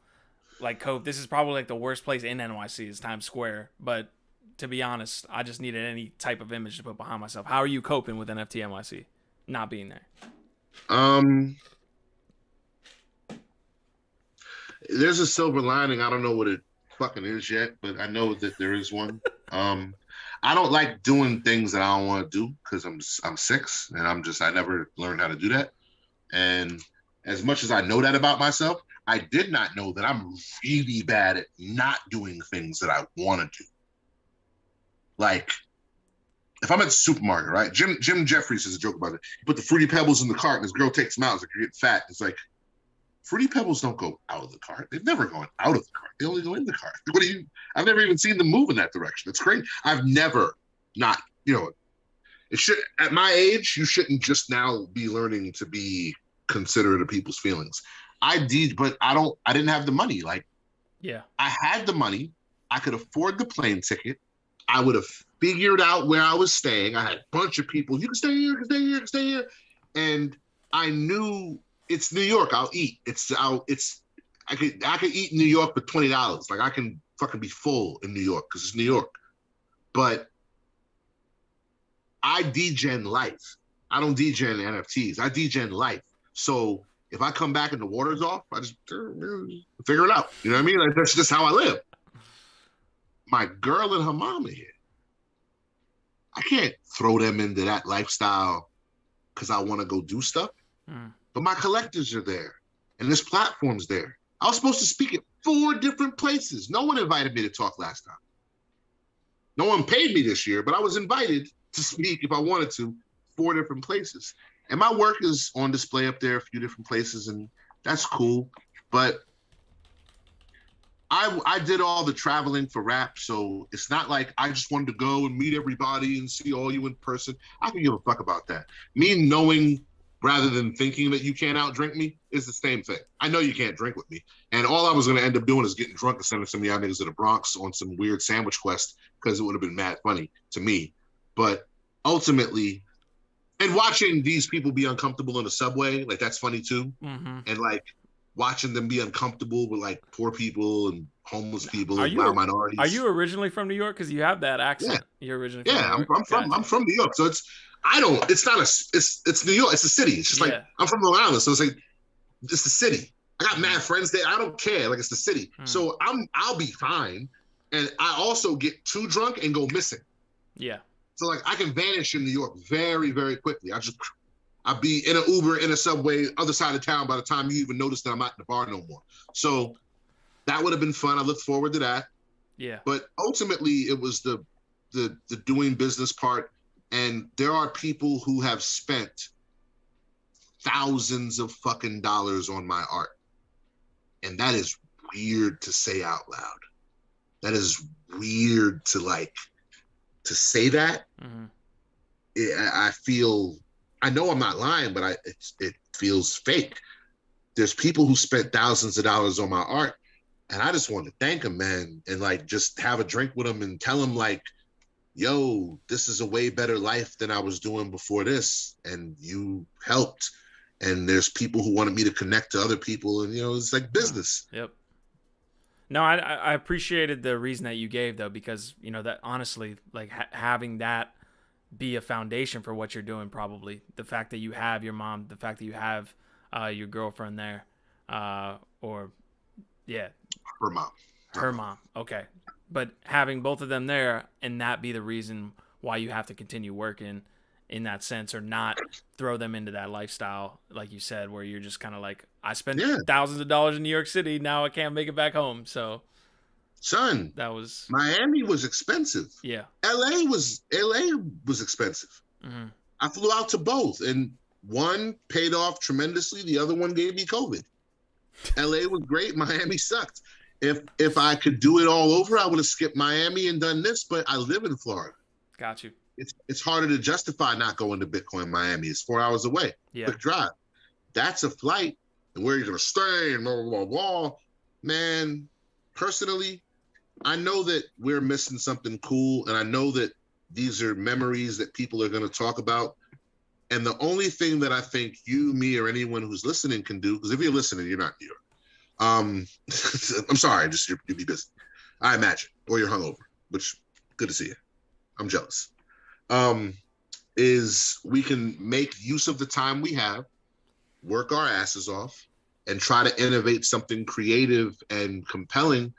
like cope? This is probably like the worst place in NYC is Times Square, but to be honest, I just needed any type of image to put behind myself. How are you coping with NFT NYC not being there? There's a silver lining. I don't know what it fucking is yet, but I know that there is one. I don't like doing things that I don't want to do because I'm 6 and I never learned how to do that. And as much as I know that about myself, I did not know that I'm really bad at not doing things that I want to do. Like, if I'm at the supermarket, right? Jim Jeffries has a joke about it. He put the Fruity Pebbles in the cart and this girl takes them out. It's like, you're getting fat. It's like, Fruity Pebbles don't go out of the cart. They've never gone out of the cart. They only go in the cart. I've never even seen them move in that direction. It's crazy. I've never not, it should, at my age, you shouldn't just now be learning to be considerate of people's feelings. But I didn't have the money. Like, yeah, I had the money. I could afford the plane ticket. I would have figured out where I was staying. I had a bunch of people. You can stay here, you can stay here, you can stay here. And I knew it's New York. I'll eat. I could eat in New York for $20. Like, I can fucking be full in New York because it's New York. But I degen life. I don't degen NFTs. I degen life. So if I come back and the water's off, I just figure it out. You know what I mean? Like, that's just how I live. My girl and her mama here. I can't throw them into that lifestyle because I want to go do stuff. But my collectors are there, and this platform's there. I was supposed to speak at 4 different places. No one invited me to talk last time. No one paid me this year, but I was invited to speak if I wanted to, 4 different places. And my work is on display up there, a few different places, and that's cool. But I did all the traveling for rap, so it's not like I just wanted to go and meet everybody and see all you in person. I can give a fuck about that. Me knowing rather than thinking that you can't outdrink me is the same thing. I know you can't drink with me. And all I was going to end up doing is getting drunk and sending some of y'all niggas to the Bronx on some weird sandwich quest because it would have been mad funny to me. But ultimately, and watching these people be uncomfortable in the subway, like, that's funny too. Mm-hmm. And like watching them be uncomfortable with like poor people and homeless people and minorities. Are you originally from New York? Because you have that accent. Yeah. You're originally from New York. I'm from New York. So it's New York. It's a city. It's just like, I'm from Long Island. So it's like, it's the city. I got mad friends there. I don't care. Like, it's the city. So I'll be fine. And I also get too drunk and go missing. Yeah. So like, I can vanish in New York very, very quickly. I'll be in an Uber, in a subway, other side of town by the time you even notice that I'm not in the bar no more. So that would have been fun. I look forward to that. Yeah. But ultimately, it was the doing business part. And there are people who have spent thousands of fucking dollars on my art. And that is weird to say out loud. That is weird to say that. Mm-hmm. I know I'm not lying, but it feels fake. There's people who spent thousands of dollars on my art, and I just want to thank them, man, and like just have a drink with them and tell them like, yo, this is a way better life than I was doing before this, and you helped. And there's people who wanted me to connect to other people, and it's like business. Yep. No, I appreciated the reason that you gave though, because that honestly, like having that be a foundation for what you're doing, probably the fact that you have your mom, the fact that you have your girlfriend there, her mom. Okay. But having both of them there and that be the reason why you have to continue working in that sense, or not throw them into that lifestyle, like you said, where you're just kind of like, I spent thousands of dollars in New York City, now I can't make it back home. So son, that was Miami was expensive. Yeah. LA was expensive. Mm-hmm. I flew out to both, and one paid off tremendously. The other one gave me COVID. LA was great. Miami sucked. If I could do it all over, I would have skipped Miami and done this, but I live in Florida. Got you. It's harder to justify not going to Bitcoin Miami. It's 4 hours away. Yeah. Quick drive. That's a flight, and where you're going to stay and blah, blah, blah, blah. Man, personally, I know that we're missing something cool, and I know that these are memories that people are going to talk about. And the only thing that I think you, me, or anyone who's listening can do, because if you're listening, you're not in New York. I'm sorry, just you'd be busy. I imagine, or you're hungover, which good to see you. I'm jealous. Is we can make use of the time we have, work our asses off, and try to innovate something creative and compelling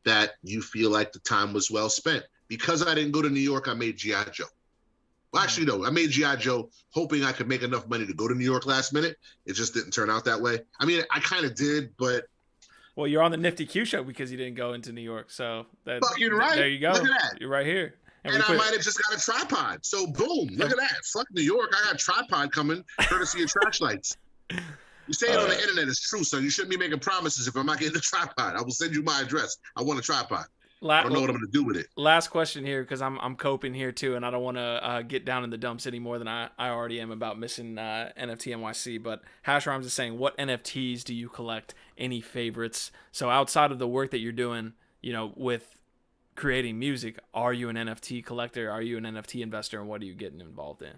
that you feel like the time was well spent. Because I didn't go to New York, I made G.I. Joe. Well, actually, no, I made G.I. Joe hoping I could make enough money to go to New York last minute. It just didn't turn out that way. I mean, I kind of did, but... Well, you're on the Nifty Q show because you didn't go into New York. So fucking right. There you go. Look at that. You're right here. And I might have just got a tripod. So boom, look at that. Fuck New York. I got a tripod coming, courtesy of Trash Lights. You say it on the internet, it's true, son. You shouldn't be making promises if I'm not getting a tripod. I will send you my address. I want a tripod. I don't know what I'm going to do with it. Last question here, because I'm coping here too, and I don't want to get down in the dumps any more than I already am about missing NFT NYC. But Hash Rhymes is saying, what NFTs do you collect? Any favorites? So outside of the work that you're doing, with creating music, are you an NFT collector? Are you an NFT investor? And what are you getting involved in?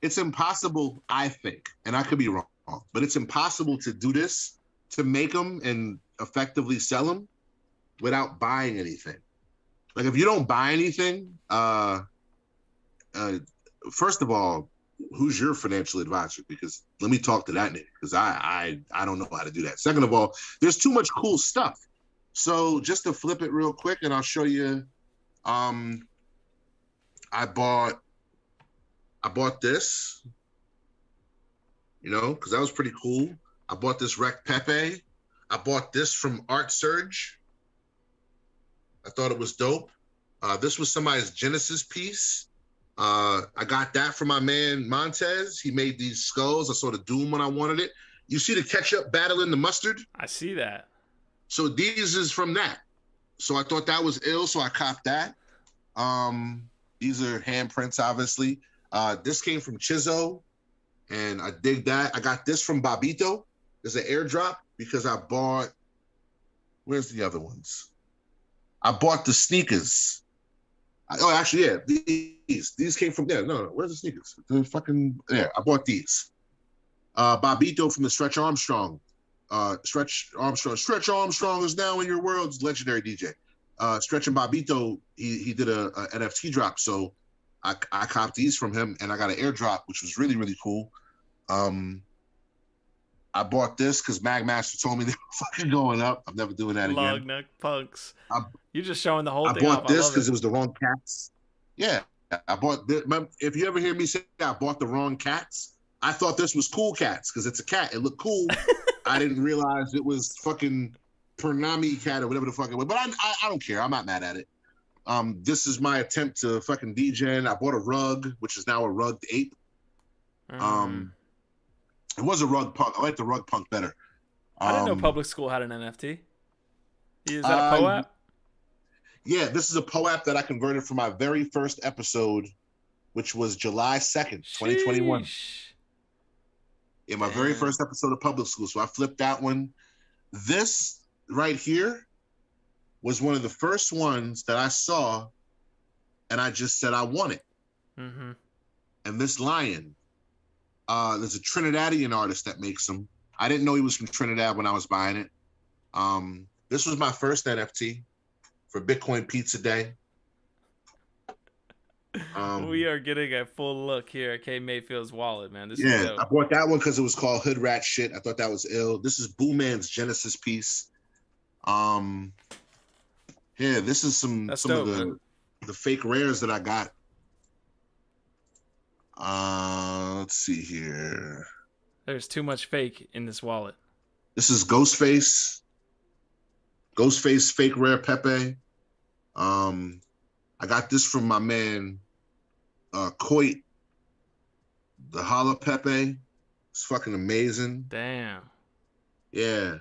It's impossible, I think, and I could be wrong, but it's impossible to do this, to make them and effectively sell them without buying anything. Like if you don't buy anything, first of all, who's your financial advisor? Because let me talk to that nigga, because I don't know how to do that. Second of all, there's too much cool stuff. So just to flip it real quick, and I'll show you, I bought this, because that was pretty cool. I bought this Rec Pepe. I bought this from Art Surge. I thought it was dope. This was somebody's Genesis piece. I got that from my man Montez. He made these skulls. I saw the Doom when I wanted it. You see the ketchup battling the mustard? I see that. So these is from that. So I thought that was ill, so I copped that. These are handprints, obviously. This came from Chizo, and I dig that. I got this from Babito. There's an airdrop because I bought, where's the other ones? I bought the sneakers. These came from there. No, where's the sneakers? They're fucking there. I bought these. Babito from the Stretch Armstrong. Stretch Armstrong is now in your world. Legendary DJ. Stretch and Babito, he did a NFT drop, so I copped these from him, and I got an airdrop, which was really, really cool. I bought this because Magmaster told me they were fucking going up. I'm never doing that again. Log neck punks. You're just showing the whole thing. I bought this because it was the wrong cats. Yeah, I bought this. If you ever hear me say I bought the wrong cats, I thought this was Cool Cats because it's a cat. It looked cool. I didn't realize it was fucking Purnami cat or whatever the fuck it was. But I don't care. I'm not mad at it. This is my attempt to fucking DJ. I bought a rug, which is now a rugged ape. It was a rug punk. I like the rug punk better. I didn't know Public School had an NFT. Is that a POAP? Yeah, this is a POAP that I converted for my very first episode, which was July 2nd, 2021. In my very first episode of Public School. So I flipped that one. This right here was one of the first ones that I saw, and I just said I want it. Mm-hmm. And this lion, there's a Trinidadian artist that makes them. I didn't know he was from Trinidad when I was buying it. This was my first NFT for Bitcoin Pizza Day. We are getting a full look here at Kane Mayfield's wallet, man. This is dope. I bought that one because it was called Hood Rat Shit. I thought that was ill. This is Boo Man's Genesis piece. This is some of the fake rares that I got. Let's see here. There's too much fake in this wallet. This is Ghostface fake rare Pepe. I got this from my man Coit, the Holla Pepe. It's fucking amazing. Damn. Yeah.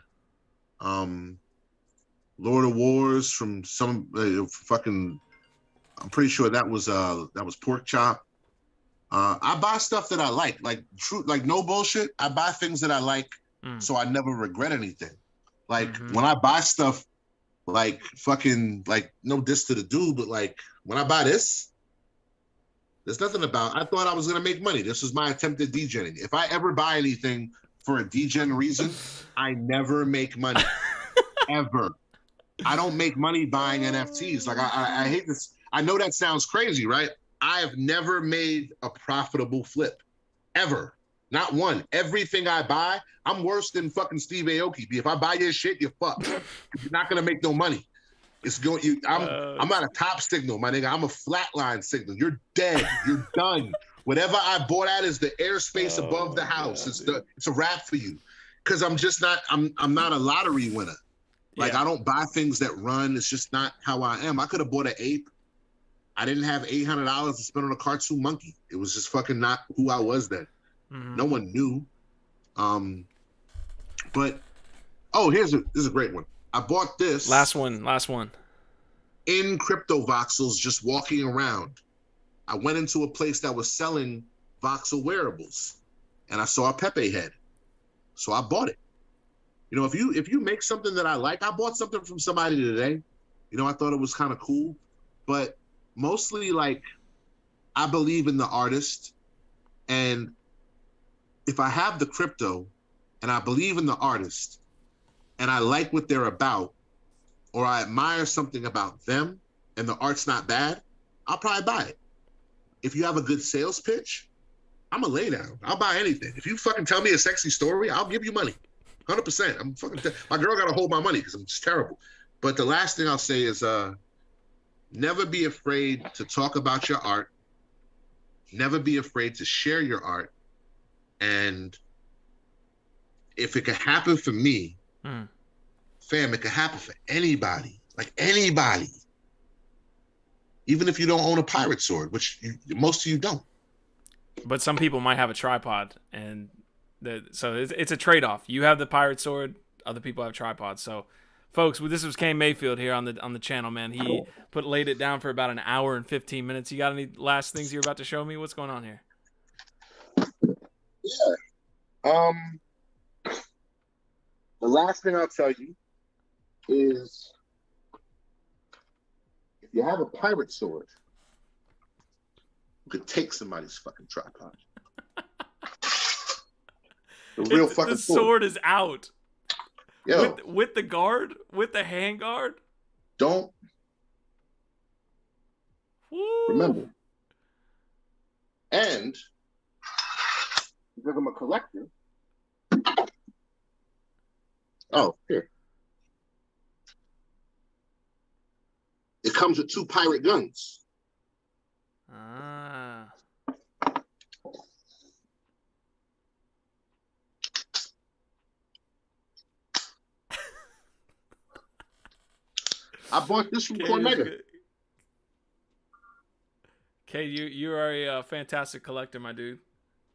Lord of Wars from some fucking. I'm pretty sure that was Pork Chop. I buy stuff that I like no bullshit. I buy things that I like, so I never regret anything. Like when I buy stuff, like fucking like no diss to the dude, but like when I buy this, there's nothing about. I thought I was gonna make money. This was my attempt at DJing. If I ever buy anything for a DJing reason, I never make money. ever. I don't make money buying NFTs. Like I hate this. I know that sounds crazy, right? I have never made a profitable flip, ever. Not one. Everything I buy, I'm worse than fucking Steve Aoki. If I buy your shit, you're fucked. You're not gonna make no money. It's going. I'm not a top signal, my nigga. I'm a flatline signal. You're dead. You're done. Whatever I bought at is the airspace above the house. It's a wrap for you. Because I'm just not. I'm not a lottery winner. Like I don't buy things that run. It's just not how I am. I could have bought an ape. I didn't have $800 to spend on a cartoon monkey. It was just fucking not who I was then. Mm-hmm. No one knew. But this is a great one. I bought this. Last one. In crypto voxels, just walking around. I went into a place that was selling voxel wearables, and I saw a Pepe head, so I bought it. You know, if you make something that I like, I bought something from somebody today. You know, I thought it was kind of cool, but mostly like I believe in the artist, and if I have the crypto and I believe in the artist and I like what they're about, or I admire something about them and the art's not bad, I'll probably buy it. If you have a good sales pitch, I'm a lay down. I'll buy anything. If you fucking tell me a sexy story, I'll give you money. 100%. I'm fucking my girl gotta hold my money because I'm just terrible. But the last thing I'll say is never be afraid to talk about your art. Never be afraid to share your art. And if it could happen for me, fam, it could happen for anybody. Like anybody. Even if you don't own a pirate sword, which most of you don't. But some people might have a tripod, and so it's a trade-off. You have the pirate sword, other people have tripods. So, folks, this was Kane Mayfield here on the channel, man. He laid it down for about an hour and 15 minutes. You got any last things you're about to show me? What's going on here? Yeah. The last thing I'll tell you is if you have a pirate sword, you could take somebody's fucking tripod. The real fucking sword is out. Yo. With the guard? With the hand guard? Don't. Woo. Remember. And because I'm a collector. Oh, here. It comes with 2 pirate guns. Ah. I bought this from Cormega. Okay, you are a fantastic collector, my dude.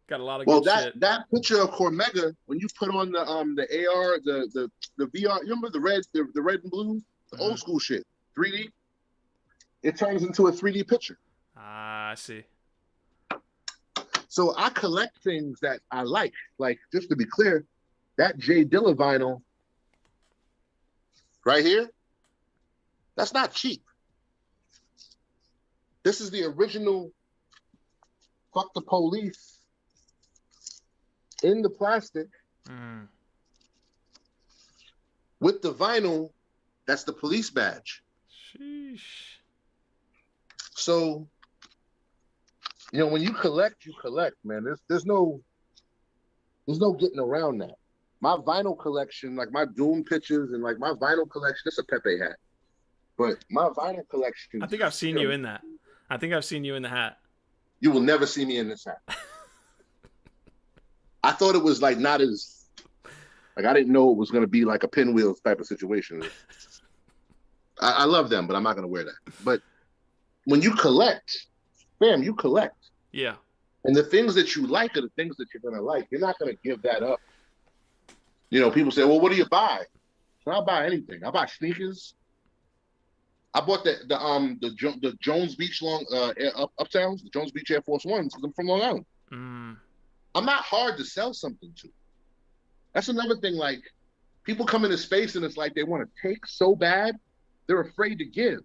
Got a lot of good shit. That picture of Cormega, when you put on the AR, the VR, you remember the red and blue, the old school shit, 3D. It turns into a 3D picture. Ah, I see. So I collect things that I like. Like, just to be clear, that Jay Dilla vinyl right here, that's not cheap. This is the original Fuck the Police in the plastic with the vinyl. That's the police badge. Sheesh. So, you know, when you collect, man. There's no getting around that. My vinyl collection, like my Doom pictures and like my vinyl collection, that's a Pepe hat. But my vinyl collection, I think I've seen you in that. I think I've seen you in the hat. You will never see me in this hat. I thought it was like not as, like I didn't know it was going to be like a Pinwheels type of situation. I love them, but I'm not going to wear that. But when you collect, fam, you collect. Yeah. And the things that you like are the things that you're going to like. You're not going to give that up. You know, people say, well, what do you buy? So I buy anything. I buy sneakers. I bought the Jones Beach Uptowns, the Jones Beach Air Force Ones, because I'm from Long Island. I'm not hard to sell something to. That's another thing. Like, people come into space and it's like they want to take so bad, they're afraid to give.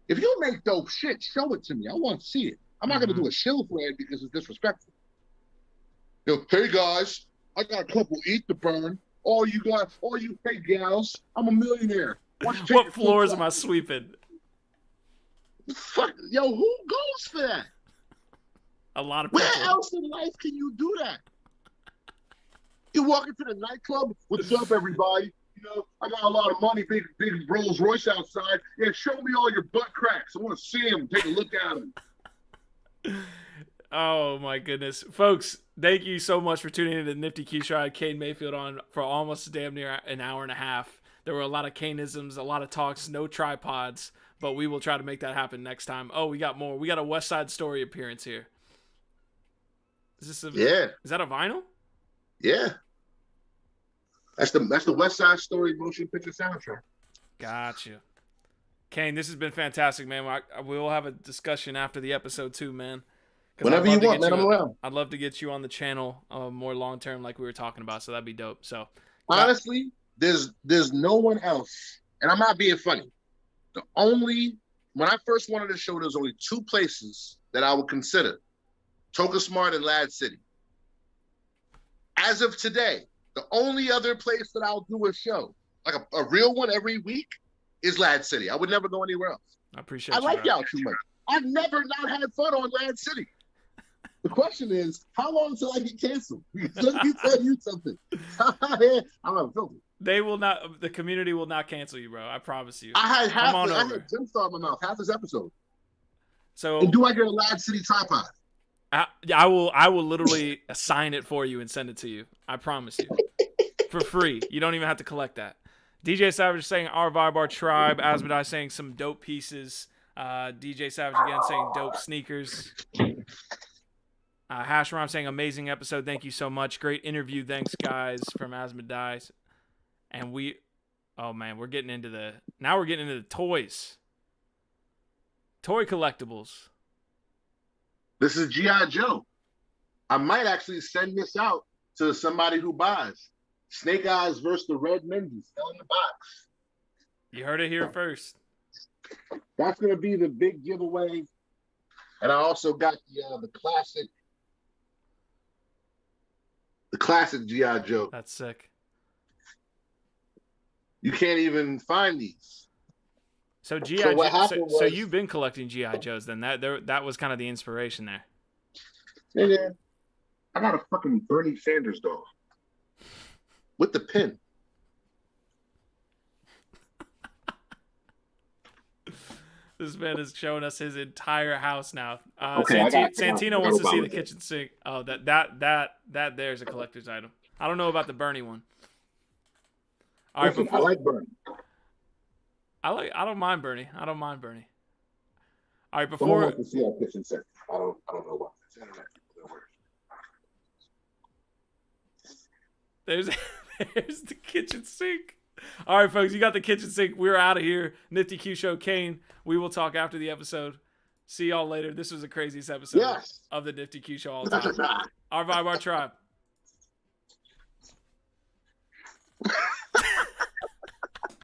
If you make dope shit, show it to me. I want to see it. I'm not going to do a shill for it because it's disrespectful. You know, hey guys, I got a couple Eat to Burn. all you fake gals. I'm a millionaire. What floors am I sweeping? Fuck, yo, who goes for that? A lot of people. Where else in life can you do that? You walk into the nightclub, what's up, everybody? You know, I got a lot of money, big Rolls Royce outside. Yeah, show me all your butt cracks. I want to see them. Take a look at them. Oh my goodness, folks! Thank you so much for tuning in to the Nifty Q Show. I had Kane Mayfield on for almost damn near an hour and a half. There were a lot of Kaneisms, a lot of talks, no tripods, but we will try to make that happen next time. Oh, we got more. We got a West Side Story appearance here. Is that a vinyl? Yeah. That's the West Side Story motion picture soundtrack. Gotcha. Kane, this has been fantastic, man. We will have a discussion after the episode too, man. Whenever you want, man, I'm around. I'd love to get you on the channel more long term, like we were talking about. So that'd be dope. So honestly, there's no one else, and I'm not being funny. When I first wanted to show, there's only two places that I would consider: Toka Smart and LADZ City. As of today, the only other place that I'll do a show, like a real one every week, is LADZ City. I would never go anywhere else. I appreciate. I like y'all too much. I've never not had fun on LADZ City. The question is, how long until I get canceled? Let me tell you something. I'm not filthy. They will not. The community will not cancel you, bro. I promise you. I had Jim Star in my mouth half this episode. So, and do I get a LADZ City tripod? I will literally assign it for you and send it to you. I promise you, for free. You don't even have to collect that. DJ Savage is saying our vibe, our tribe. Asmodai saying some dope pieces. DJ Savage again saying dope sneakers. Hash Ram saying amazing episode. Thank you so much. Great interview. Thanks, guys, from Asmodai. And oh man, we're getting into the toys. Toy collectibles. This is G.I. Joe. I might actually send this out to somebody who buys. Snake Eyes versus the Red Mindy, still in the box. You heard it here first. That's going to be the big giveaway. And I also got the classic G.I. Joe. That's sick. You can't even find these. So so you've been collecting G.I. Joes then. That was kind of the inspiration there. Yeah. I got a fucking Bernie Sanders doll. With the pin. This man is showing us his entire house now. Okay, Santino wants to see the kitchen sink. Oh, that there's a collector's item. I don't know about the Bernie one. All right, I like Bernie. I don't mind Bernie. All right, before. Someone wants to see our kitchen sink. I don't know what. It's internet. There's the kitchen sink. All right, folks, you got the kitchen sink. We're out of here. Nifty Q Show, Kane. We will talk after the episode. See y'all later. This was the craziest episode of the Nifty Q Show all time. Our vibe, our tribe.